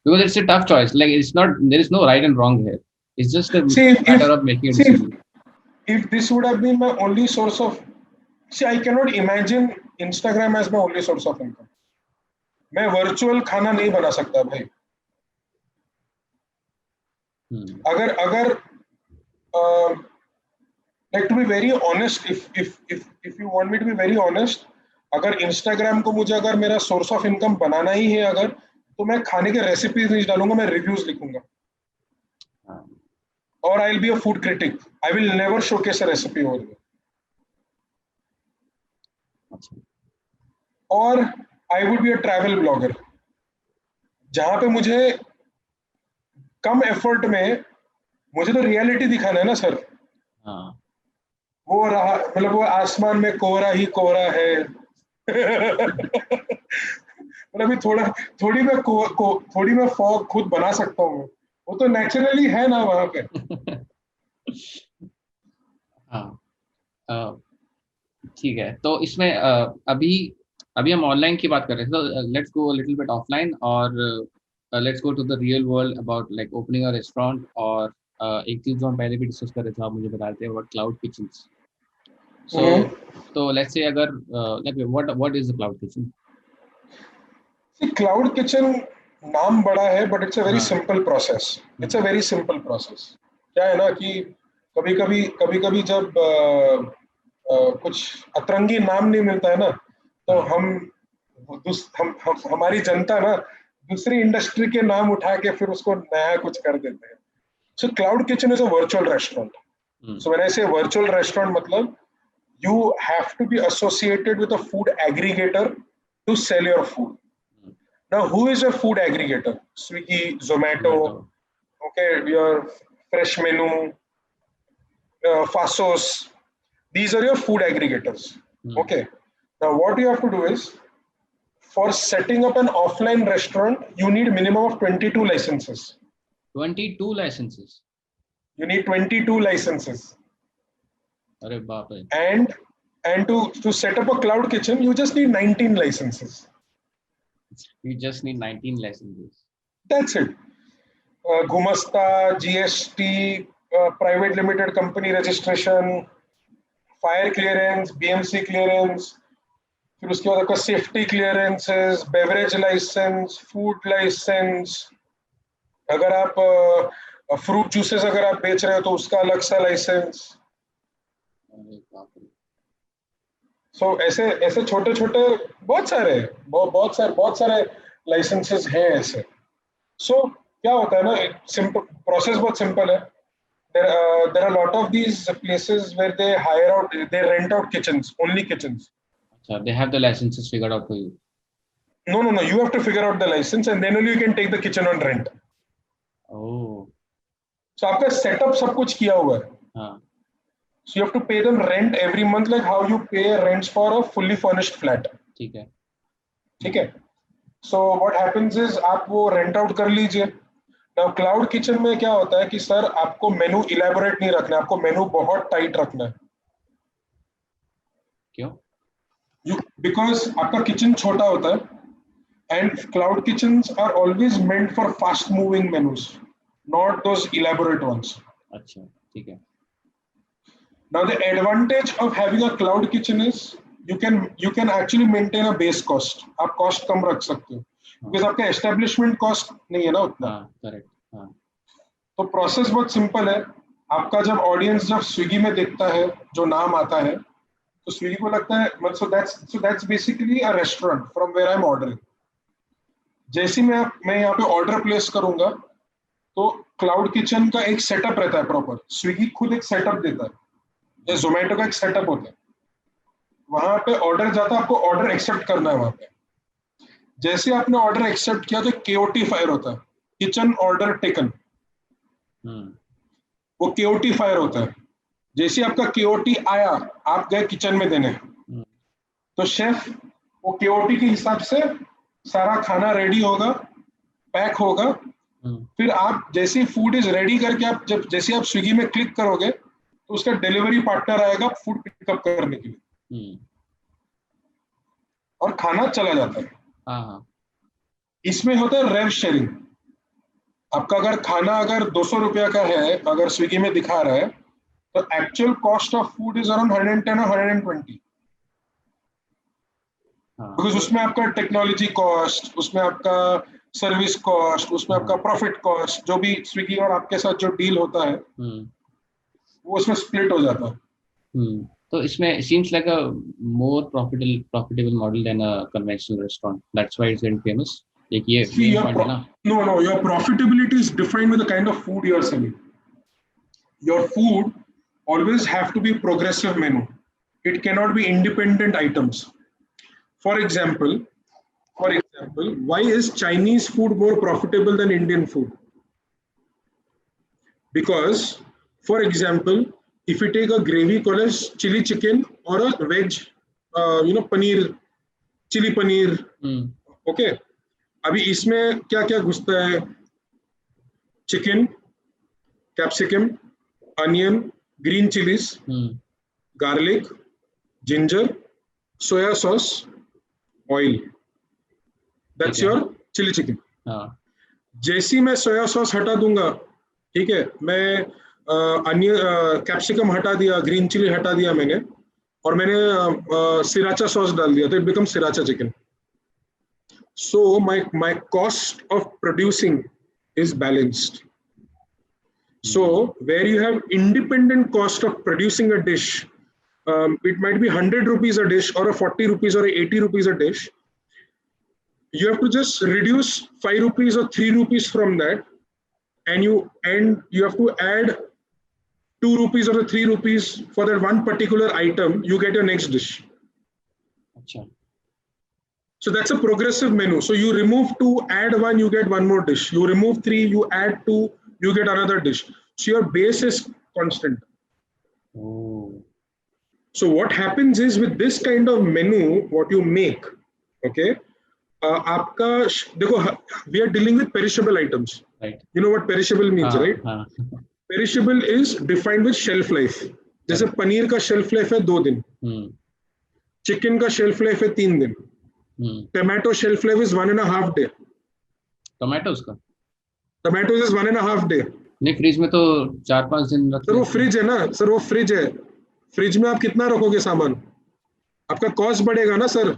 Because it's a tough choice. Like there is no right and wrong here. It's just a matter of making a decision. If this would have been my only source of, I cannot imagine Instagram as my only source of income. मैं virtual खाना नहीं बना सकता भाई। अगर like to be very honest, if you want me to be very honest, अगर Instagram को मुझे अगर मेरा सोर्स ऑफ इनकम बनाना ही है अगर, तो मैं खाने के रेसिपीज नहीं डालूंगा, मैं रिव्यूज लिखूंगा। Or I'll be a food critic. I will never showcase a recipe over there. और I would be a travel blogger, जहां पे मुझे कम एफर्ट में मुझे तो रियलिटी दिखाना है ना सर। हाँ वो रहा, मतलब वो आसमान में कोहरा ही कोहरा है। मतलब अभी थोड़ी मैं फॉग खुद बना सकता हूँ, वो तो नेचुरली है ना वहां पे। हाँ ठीक है। तो इसमें अभी अभी हम ऑनलाइन की बात कर रहे थे, तो let's go little bit offline, और let's go to the real world about like opening a restaurant. और एक चीज जो हम पहले भी डिस्कस कर रहे थे, आप मुझे बता रहे थे अबाउट क्लाउड किचन्स। सो तो लेट्स से अगर like what is the cloud kitchen? Cloud kitchen नाम बड़ा है, बट इट्स अ वेरी हाँ simple process. It's a very simple process. क्या है ना कि कभी कभी जब कुछ अतरंगी नाम नहीं मिलता है ना, तो हाँ हमारी जनता ना दूसरी इंडस्ट्री के नाम उठा के फिर उसको नया कुछ कर देते हैं। So cloud kitchen is a virtual restaurant. So when I से वर्चुअल रेस्टोरेंट, मतलब you have to be associated with a food aggregator to sell your food. Now, who is a food aggregator? Swiggy, Zomato, Zomato. okay, your Fresh Menu, Fasos. These are your food aggregators. Okay. Now, what you have to do is, for setting up an offline restaurant, you need minimum of 22 licenses. 22 licences? You need 22 licenses. अरे बाप रे। And to set up a cloud kitchen, you just need 19 licenses. You just need 19 licenses. That's it. Gumasta, GST, private limited company registration, fire clearance, BMC clearance, फिर उसके बाद आपका safety clearances, beverage licence, food licence. अगर आप fruit juices अगर आप बेच रहे हो तो उसका अलग सा लाइसेंस। अरे बाप रे। सो ऐसे ऐसे छोटे छोटे बहुत सारे लाइसेंसेस हैं ऐसे। सो क्या होता है ना, सिंपल प्रोसेस बहुत सिंपल है। there are a lot of these places where they rent out kitchens, only kitchens. अच्छा, they have the licenses figured out for you. No, you have to figure out the license and then only you can take the kitchen on rent. Oh. So आपका setup सब कुछ किया हुआ है. हाँ So you have to pay them rent every month, like how you pay rents for a fully furnished flat. ठीक है। ठीक है. So what happens is आप वो rent out कर लीजिए. Now cloud kitchen में क्या होता है कि सर आपको मेनू इलेबोरेट नहीं रखना है, आपको मेनू बहुत टाइट रखना है. क्यों? Because आपका किचन छोटा होता है. And cloud kitchens are always meant for fast moving menus, not those elaborate ones. अच्छा ठीक है। Now the advantage of having a cloud kitchen is you can actually maintain a base cost. आप cost कम रख सकते हो because आपका establishment cost नहीं है ना उतना. हाँ करेक्ट। हाँ तो प्रोसेस बहुत सिंपल है. आपका जब ऑडियंस जब स्विगी में देखता है जो नाम आता है तो स्विगी को लगता है so that's basically a restaurant from where I'm ordering. जैसे मैं यहाँ पे ऑर्डर प्लेस करूंगा तो क्लाउड किचन का एक सेटअप रहता है प्रॉपर. स्विगी खुद एक सेटअप देता है, या जोमेटो का एक सेटअप होता है. वहां पे ऑर्डर जाता है, आपको ऑर्डर एक्सेप्ट करना है. वहां पे जैसे आपने ऑर्डर एक्सेप्ट किया तो केओटी फायर होता है, किचन ऑर्डर टेकन. वो केओटी फायर होता है. जैसे आपका केओटी आया, आप गए किचन में देने, तो शेफ वो केओटी के हिसाब से सारा खाना रेडी होगा, पैक होगा. फिर आप जैसे फूड इज रेडी करके आप जैसे आप स्विगी में क्लिक करोगे तो उसका डिलीवरी पार्टनर आएगा फूड पिकअप करने के लिए, और खाना चला जाता है. हाँ इसमें होता है रेव शेयरिंग. आपका अगर खाना अगर 200 रुपया का है, अगर स्विगी में दिखा रहा है, तो actual cost of food is around 110 और 120. बिकॉज उसमें आपका टेक्नोलॉजी कॉस्ट, उसमें आपका सर्विस कॉस्ट, उसमें आपका प्रॉफिट कॉस्ट, जो भी स्विगी और आपके साथ जो डील होता है वो उसमें स्प्लिट हो जाता है. तो इसमें seems like a more profitable model than a conventional restaurant. That's why it's getting famous. like ये main point है ना. No, your profitability is defined with the kind of food you are selling. Your food always have to be progressive menu. It cannot be independent items. For example, why is Chinese food more profitable than Indian food? Because, for example, if you take a gravy called as chili chicken or a veg, paneer, chili paneer, okay. अभी इसमें क्या क्या घुसता है? Chicken, capsicum, onion, green chilies, garlic, ginger, soya sauce, oil. That's your chili chicken. जैसी मैं soya sauce हटा दूंगा, ठीक है, मैं अनियन कैप्सिकम हटा दिया, ग्रीन चिली हटा दिया मैंने, और मैंने सिराचा सॉस डाल दिया, तो it become sriracha chicken. So my cost of producing is balanced. So where you have independent cost of producing a dish, it might be 100 rupees a dish or a 40 rupees or a 80 rupees a dish. You have to just reduce 5 rupees or 3 rupees from that, and you have to add 2 rupees or 3 rupees for that one particular item. You get your next dish. Achha. So that's a progressive menu. So you remove 2, add 1, you get one more dish. You remove 3, you add 2, you get another dish. So your base is constant. Oh. So what happens is, with this kind of menu, what you make, okay, we are dealing with perishable items. Right. You know what perishable means, right? Perishable is defined with shelf life. जैसे पनीर का shelf life है 2 दिन, chicken का shelf life है 3 दिन, tomato shelf life is 1.5 day. Tomatoes का? Tomatoes is 1.5 day. नहीं, fridge में तो 4-5 दिन रखते हैं. सर वो फ्रिज है ना, सर वो फ्रिज है. फ्रिज में आप कितना रखोगे सामान? आपका कॉस्ट बढ़ेगा ना सर.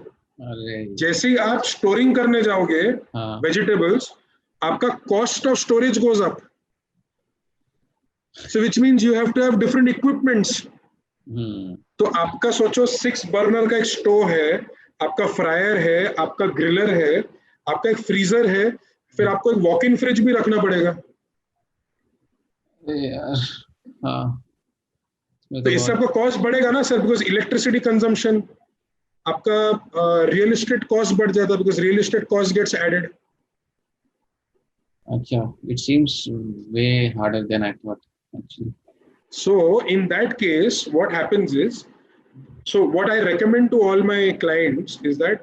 जैसे ही आप स्टोरिंग करने जाओगे वेजिटेबल्स, आपका cost of storage goes up. So which means you have to have different equipments. तो आपका सोचो 6 बर्नर का एक स्टोव है, आपका फ्रायर है, आपका ग्रिलर है, आपका एक फ्रीजर है, फिर आपको एक वॉक इन फ्रिज भी रखना पड़ेगा. तो इससे आपका कॉस्ट बढ़ेगा ना सर, बिकॉज इलेक्ट्रिसिटी कंजम्पशन, आपका रियल एस्टेट कॉस्ट बढ़ जाता है, because real estate cost gets added. अच्छा, it seems way harder than I thought actually. So in that case, what happens is, so what I recommend to all my clients is that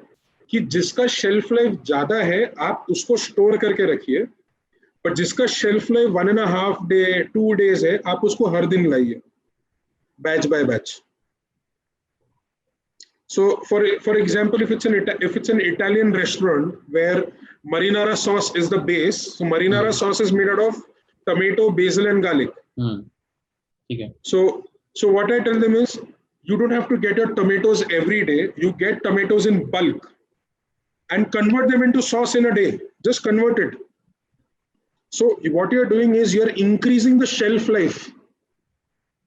कि जिसका shelf life ज्यादा है आप उसको store करके रखिए, पर जिसका शेल्फ लाइफ 1.5 day 2 days है आप उसको हर दिन लाइए, batch by batch. So for example, if it's an Italian restaurant where marinara sauce is the base, so marinara sauce is made out of tomato, basil and garlic. Okay. So what I tell them is, you don't have to get your tomatoes every day. You get tomatoes in bulk and convert them into sauce in a day. Just convert it. So what you're doing is you're increasing the shelf life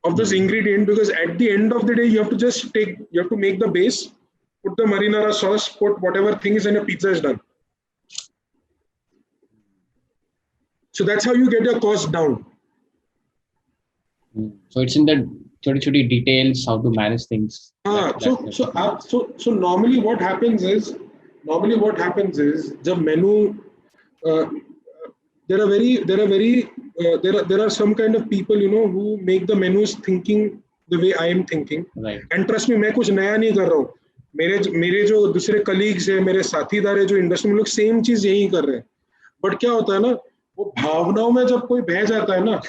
of this ingredient, because at the end of the day, you have to make the base, put the marinara sauce, put whatever things, and your pizza is done. So that's how you get your cost down. So it's in the choti details how to manage things. So normally what happens is the menu, there are some kind of people, who make the menus thinking the way I am thinking. Right. And trust me, मैं कुछ नया नहीं कर रहा हूँ. मेरे जो दूसरे कलीग्स है, मेरे साथीदार है जो इंडस्ट्री में, लोग सेम चीज यही कर रहे हैं. बट क्या होता है ना, वो भावनाओं में जब कोई बह जाता है ना,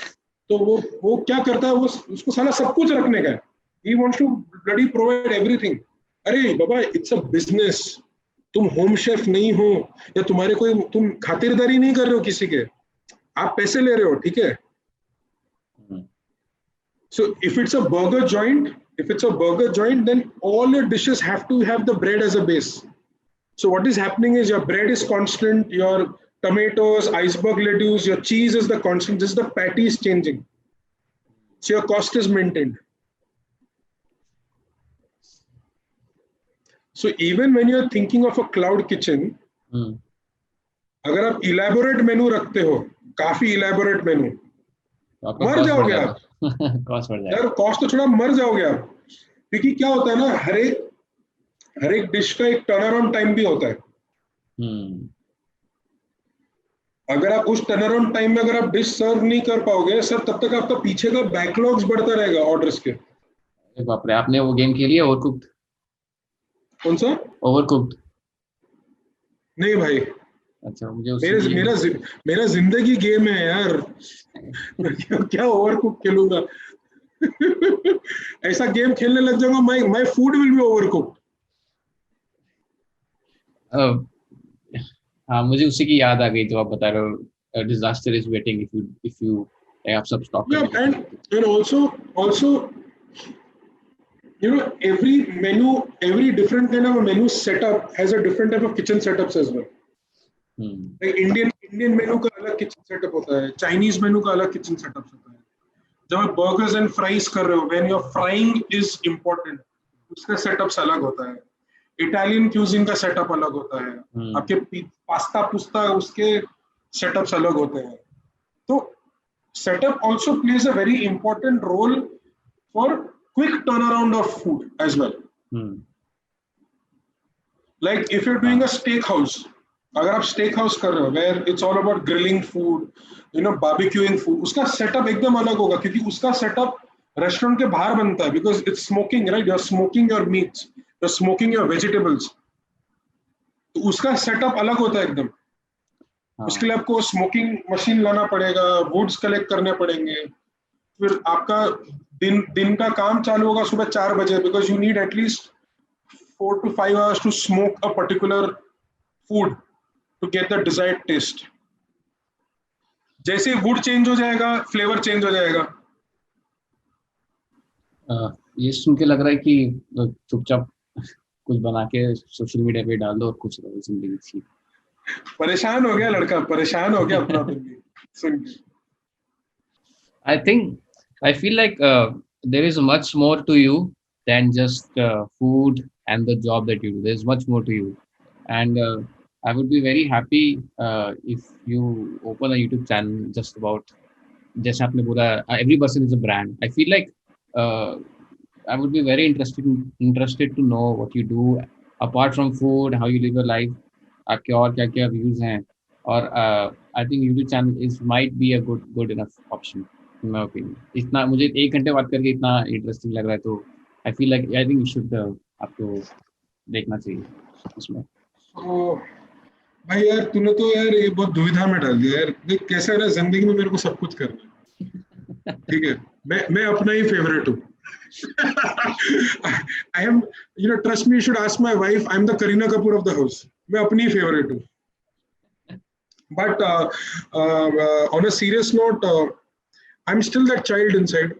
तो वो क्या करता है, वो उसको साला सब कुछ रखने का है. He wants to bloody provide everything. अरे बाबा, it's a business. तुम होम शेफ नहीं हो, या तुम खातिरदारी नहीं कर रहे हो किसी के, आप पैसे ले रहे हो, ठीक है. So if it's a burger joint, then all your dishes have to have the bread as a base. So what is happening is your bread is constant, your tomatoes, iceberg lettuce, your cheese is the constant, just the patty is changing. So your cost is maintained. So even when you're thinking of a cloud kitchen, अगर आप elaborate menu रखते हो, काफी elaborate menu, मर जाओगे आप. Cost बढ़ जाएगा यार, कॉस्ट तो छोड़ा, मर जाओगे आप. क्योंकि क्या होता है ना, हर एक डिश का एक टर्न अराउंड टाइम भी होता है। अगर आप उस टर्न अराउंड टाइम में अगर आप डिश सर्व नहीं कर पाओगे सर, तब तक आपका पीछे का बैकलॉग्स बढ़ता रहेगा ऑर्डर्स के। बाप रे, आपने वो गेम खेली है ओवरकुक्ड? कौन सा? ओवरकुक्ड? नहीं भाई, अच्छा, मुझे उसी की मेरा मेरा जिंदगी गेम है यार। क्या ओवरकुक खेलूंगा? ऐसा गेम खेलने लग जाऊंगा, माय फूड विल बी ओवरकुक्ड। हाँ, मुझे उसी की याद आ गई जो आप बता रहे हो, disaster is waiting if you आप सब स्टॉक Yeah, करके रखो। and also every menu, every different kind of a menu setup has a different type of kitchen setups as well. Like Indian मेनू का अलग किचन सेटअप होता है, Chinese मेनू का अलग किचन सेटअप होता है। जब आप बर्गर्स एंड फ्राइज कर रहे हो, when your frying is important, उसका सेटअप्स अलग होता है। इटालियन क्यूजिन का सेटअप अलग होता है। आपके पास्ता पुस्ता उसके सेटअप्स अलग होते हैं। तो setup also plays a very important role for quick turnaround of food as well. Like if you're doing a steak house, अगर आप स्टेक हाउस कर रहे हो where it's all about grilling food, barbecuing food, उसका setup एकदम अलग होगा, क्योंकि उसका सेटअप रेस्टोरेंट के बाहर बनता है, because it's smoking, right? You're smoking your meats, you're smoking your vegetables. तो उसका सेटअप अलग होता है एकदम। उसके लिए आपको स्मोकिंग मशीन लाना पड़ेगा, वुड्स कलेक्ट करने पड़ेंगे, फिर आपका दिन का काम चालू होगा सुबह 4 बजे, because you need at least 4 to 5 hours to smoke a particular food to get the desired taste. जैसे वुड चेंज हो जाएगा, फ्लेवर चेंज हो जाएगा। ये सुन के लग रहा है कि चुपचाप कुछ बना के सोशल मीडिया पे डाल दो और कुछ रहो जिंदगी की। परेशान हो गया लड़का, परेशान हो गया अपना जिंदगी सुन के। I think I feel like there is much more to you than just food and the job that you do. There's much more to you, and I would be very happy if you open a YouTube channel just about. जैसे आपने बोला, every person is a brand. I feel like uh, I would be very interested to know what you do apart from food, how you live your life, आपके और क्या क्या views हैं, और I think YouTube channel is might be a good enough option in my opinion. इतना मुझे 1 घंटे बात करके इतना इंटरेस्टिंग लग रहा है, तो I feel like I think you should आपको देखना चाहिए उसमें। तो भाई यार, तूने तो यार ये बहुत दुविधा में डाल दिया यार। देख कैसा है ना, जिंदगी में मेरे को सब कुछ करना है, ठीक है? मैं अपना ही फेवरेट हूँ। I am, trust me, you should ask my wife. I'm the Kareena Kapoor of the house. मैं अपनी फेवरेट हूँ। But on a serious note, I'm still that child inside.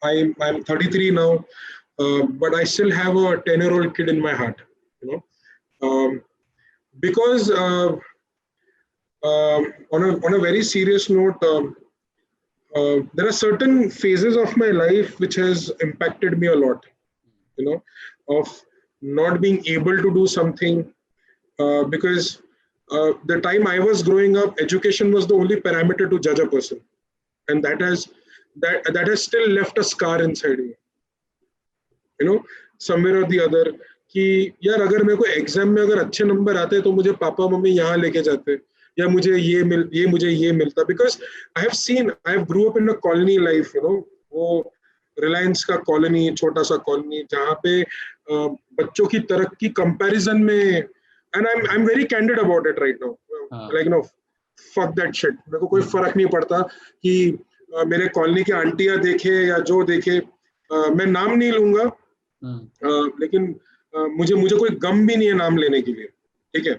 I'm 33 now, but I still have a 10-year-old kid in my heart. Because on a very serious note, there are certain phases of my life which has impacted me a lot. Of not being able to do something, because the time I was growing up, education was the only parameter to judge a person, and that has still left a scar inside me. Somewhere or the other, कि यार अगर मेरे को exam में अगर अच्छे number आते तो मुझे पापा मम्मी यहाँ लेके जाते, या मुझे ये मिलता, because I have grew up in a colony life, वो रिलायंस का कॉलोनी, छोटा सा कॉलोनी, जहाँ पे बच्चों की तरक्की कंपैरिजन में, and I'm very candid about it right now. Like fuck that shit. मेरे को कोई फर्क नहीं पड़ता कि मेरे कॉलोनी के आंटियां देखे या जो देखे, मैं नाम नहीं लूंगा, लेकिन मुझे कोई गम भी नहीं है नाम लेने के लिए, ठीक है?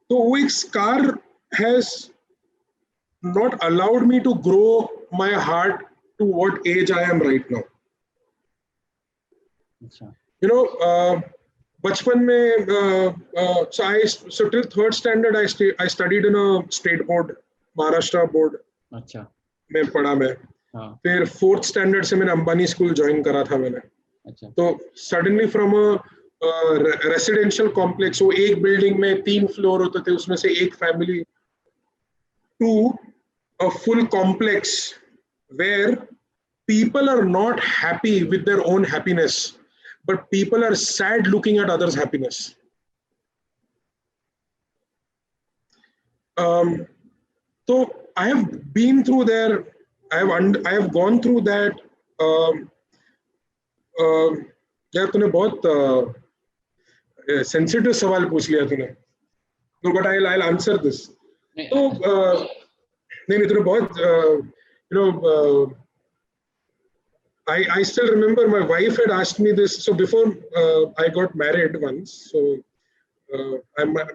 तो वो एक scar has not allowed me to grow my heart to what age I am right now. बचपन में so till 3rd standard I studied in a state board, Maharashtra board में पढ़ा मैं। फिर 4th standard से मैंने अंबानी स्कूल ज्वाइन करा था मैंने। तो suddenly from a residential complex, वो एक बिल्डिंग में 3 फ्लोर होते थे, उसमें से एक family, to a full complex where people are not happy with their own happiness. but people are sad looking at others' happiness. So I have been through there. I have gone through that. यार तूने बहुत sensitive सवाल पूछ लिया तूने. No, but I'll answer this. तो नहीं तूने बहुत I still remember my wife had asked me this. So before I got married once, so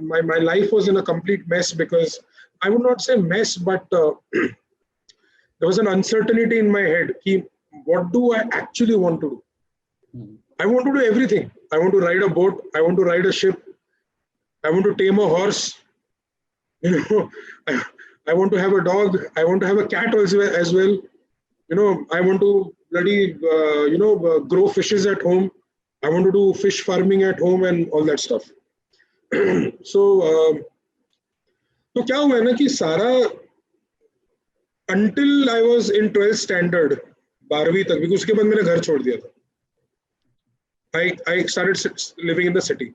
my life was in a complete mess, because I would not say mess, but there was an uncertainty in my head. What do I actually want to do? I want to do everything. I want to ride a boat. I want to ride a ship. I want to tame a horse. I want to have a dog. I want to have a cat as well. I want to bloody grow fishes at home. I want to do fish farming at home and all that stuff. So क्या हुआ ना कि सारा until I was in 12th standard, 12वीं तक, because उसके बाद मैंने घर छोड़ दिया था. I started living in the city.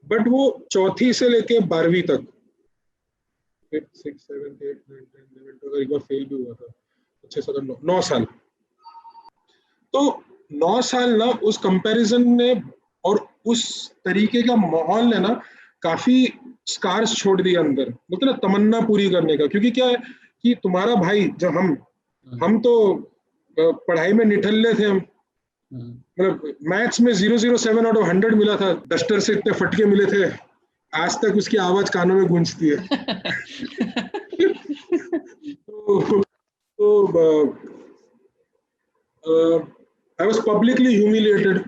But वो चौथी से लेके 12वीं तक, 5, 6, 7, 8, 9, 10, 11, 12, एक बार फेल भी हुआ था, 6, 7, 9 साल. तो 9 साल ना उस कंपैरिजन ने और उस तरीके का माहौल ने ना काफी स्कार्स छोड़ दिया अंदर, मतलब तमन्ना पूरी करने का. क्योंकि क्या है कि तुम्हारा भाई, जब हम तो पढ़ाई में निठल्ले थे, हम मतलब मैथ्स में 007 आउट ऑफ 100 मिला था, डस्टर से इतने फटके मिले थे, आज तक उसकी आवाज कानों में गूंजती है. I was publicly humiliated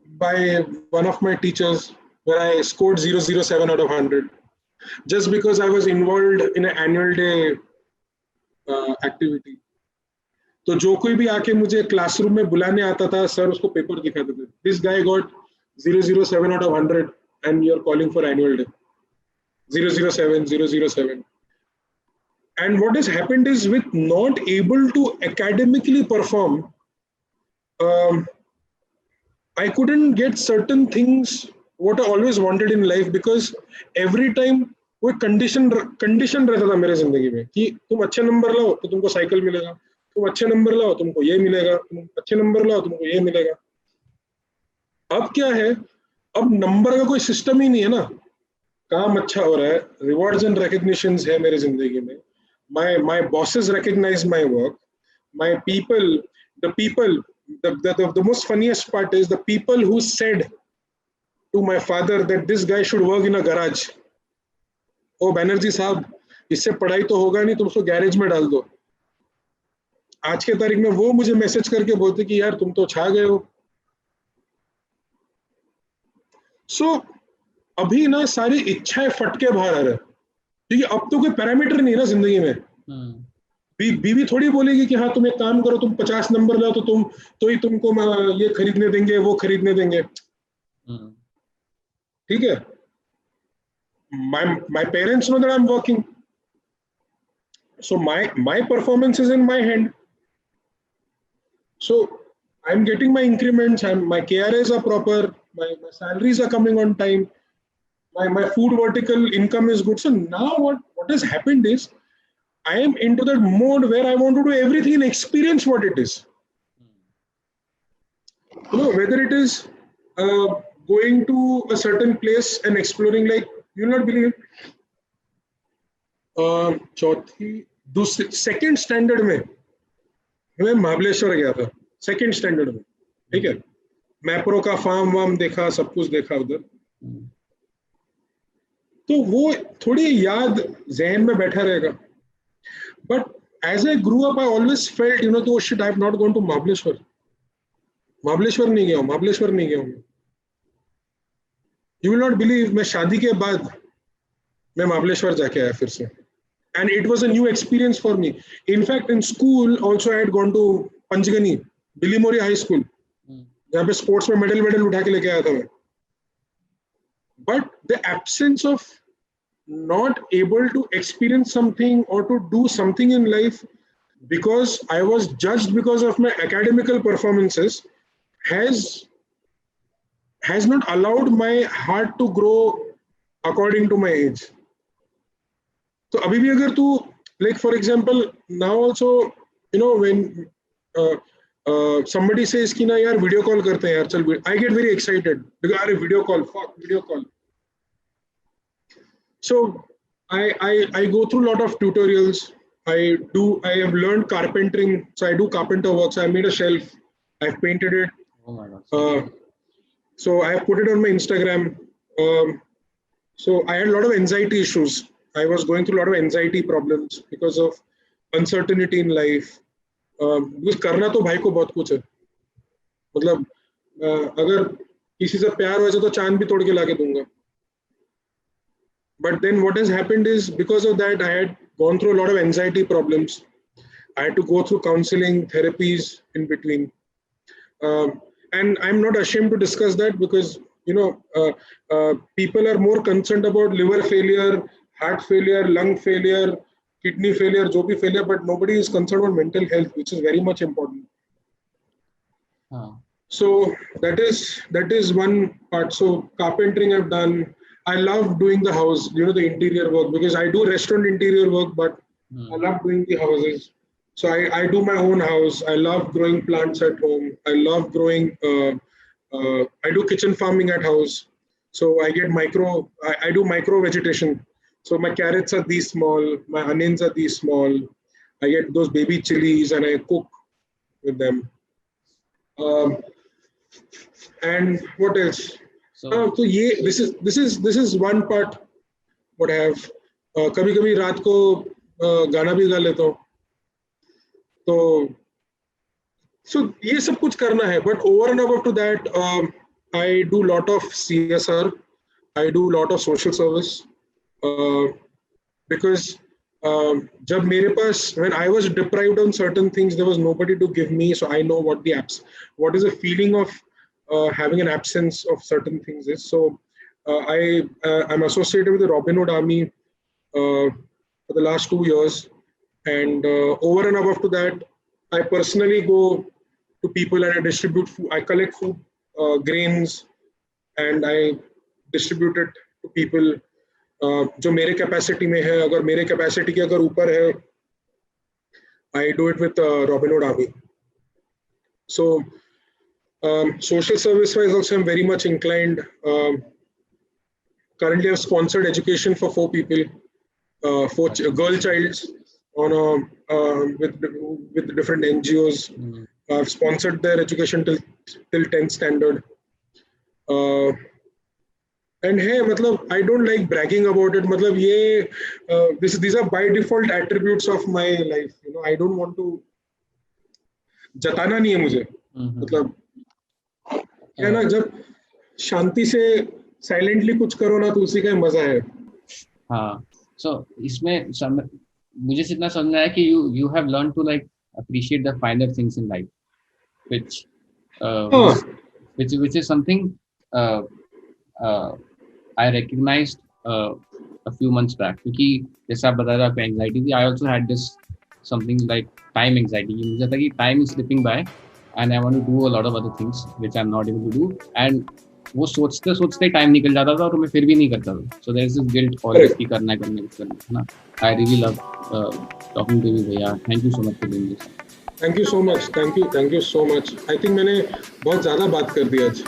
by one of my teachers when I scored 007 out of 100, just because I was involved in an annual day activity. तो जो कोई भी आके मुझे क्लासरूम में बुलाने आता था, सर उसको पेपर दिखाते थे. This guy got 007 out of 100 and you're calling for annual day. 007, 007. And what has happened is, with not able to academically perform, I couldn't get certain things what I always wanted in life, because every time कोई condition रहता था मेरे जिंदगी में कि तुम अच्छे number लाओ तो तुमको साइकिल मिलेगा, तुम अच्छे नंबर लाओ तुमको ये मिलेगा, तुम अच्छे नंबर लाओ तुमको ये मिलेगा. अब क्या है, अब नंबर का कोई सिस्टम ही नहीं है ना. काम अच्छा हो रहा है, रिवॉर्ड्स एंड रिकॉग्निशंस है मेरे जिंदगी में. My bosses recognize my work. My people, the most funniest part is the people who said to my father that this guy should work in a garage. ओ बैनर्जी साहब, इससे पढ़ाई तो होगा नहीं, तुम उसको गैरेज में डाल दो. आज के तारीख में वो मुझे मैसेज करके बोलते कि यार तुम तो छा गए हो. सो अभी ना सारी इच्छाएं फटके बाहर आ रहे हैं, क्योंकि अब तो कोई पैरामीटर नहीं ना जिंदगी में. बीवी थोड़ी बोलेगी कि हाँ तुम एक काम करो, तुम 50 नंबर लाओ तो ही तुमको ये खरीदने देंगे, वो खरीदने देंगे. ठीक है. My parents know that I'm working, so my performance is in my hand. So I'm getting my increments, my KRAs are proper, my salaries are coming on time, my food vertical income is good. So now what has happened is, I am into that mode where I want to do everything and experience what it is. Whether it is going to a certain place and exploring, like you'll not believe. Second standard में मैं महाबलेश्वर गया था, second standard में. ठीक है. मैप्रो का farm warm देखा, सब कुछ देखा उधर. तो वो थोड़ी याद जहन में बैठा रहेगा. But as I grew up, I always felt तो shit, I have not gone to Mahabaleshwar. Mahabaleshwar नहीं गया हूं. यू विल नॉट बिलीव, मैं शादी के बाद मैं महाबलेश्वर जाके आया फिर से. And it was a new experience for me. In fact, in school also I had gone to Panchgani, Billimori High School, जहाँ पे स्पोर्ट्स में मेडल उठा के लेके आया था मैं. But the absence of not able to experience something or to do something in life because I was judged because of my academical performances has not allowed my heart to grow according to my age. तो अभी भी अगर तू like for example now also when somebody says कि ना यार video call करते हैं यार चल, I get very excited because अरे video call, fuck video call. So I go through a lot of tutorials. I have learned carpentering, so I do carpenter work. So I made a shelf, I've painted it. Oh my God. So I have put it on my Instagram. So I had a lot of anxiety issues. I was going through a lot of anxiety problems because of uncertainty in life. Because करना तो भाई को बहुत कुछ है. मतलब अगर किसी से प्यार हो जाए तो चांद भी तोड़ के लाके दूंगा. But then what has happened is because of that I had gone through a lot of anxiety problems. I had to go through counseling, therapies in between. And I'm not ashamed to discuss that because, people are more concerned about liver failure, heart failure, lung failure, kidney failure, jo bhi failure, but nobody is concerned about mental health, which is very much important. So that is one part. So carpentering I've done. I love doing the house, the interior work, because I do restaurant interior work, but I love doing the houses. So I do my own house. I love growing plants at home. I love growing, I do kitchen farming at house. So I get I do micro vegetation. So my carrots are these small, my onions are these small. I get those baby chilies and I cook with them. And what else? So this is one part what I have. कभी-कभी रात को गाना भी गा लेता हूँ. So ये सब कुछ करना है. But over and above to that, I do lot of CSR. I do lot of social service. Because जब मेरे पास, when I was deprived on certain things, there was nobody to give me. So I know what is the feeling of having an absence of certain things is. So I'm associated with the Robin Hood Army for the last 2 years, and over and above to that, I personally go to people and I distribute food. I collect food, grains, and I distribute it to people. जो मेरे capacity में है, अगर मेरे capacity के अगर ऊपर है, I do it with Robin Hood Army. So social service wise also I'm very much inclined. Currently I've sponsored education for 4 people, 4 girl childs on with different NGOs. I've sponsored their education till 10th standard. And hey, मतलब I don't like bragging about it. मतलब ये these are by default attributes of my life. I don't want to जताना नहीं है मुझे. मतलब क्या ना, जब शांति से साइलेंटली कुछ करो ना तो उसी का मजा है. हाँ. So इसमें मुझे जितना समझ आया कि you have learned to like appreciate the finer things in life, which is something I recognized a few months back. क्योंकि जैसे आप बता रहे आपको एंग्जाइटी थी, I also had this something like time anxiety. मुझे था कि time is slipping by and I want to do a lot of other things which I'm not able to do, and वो सोचते टाइम निकल जाता था और मैं फिर भी नहीं करता था. So there is this guilt always कि करना है ना. I really love talking to you भैया. Thank you so much for doing this. Thank you so much. Thank you so much. I think मैंने बहुत ज़्यादा बात कर दी आज.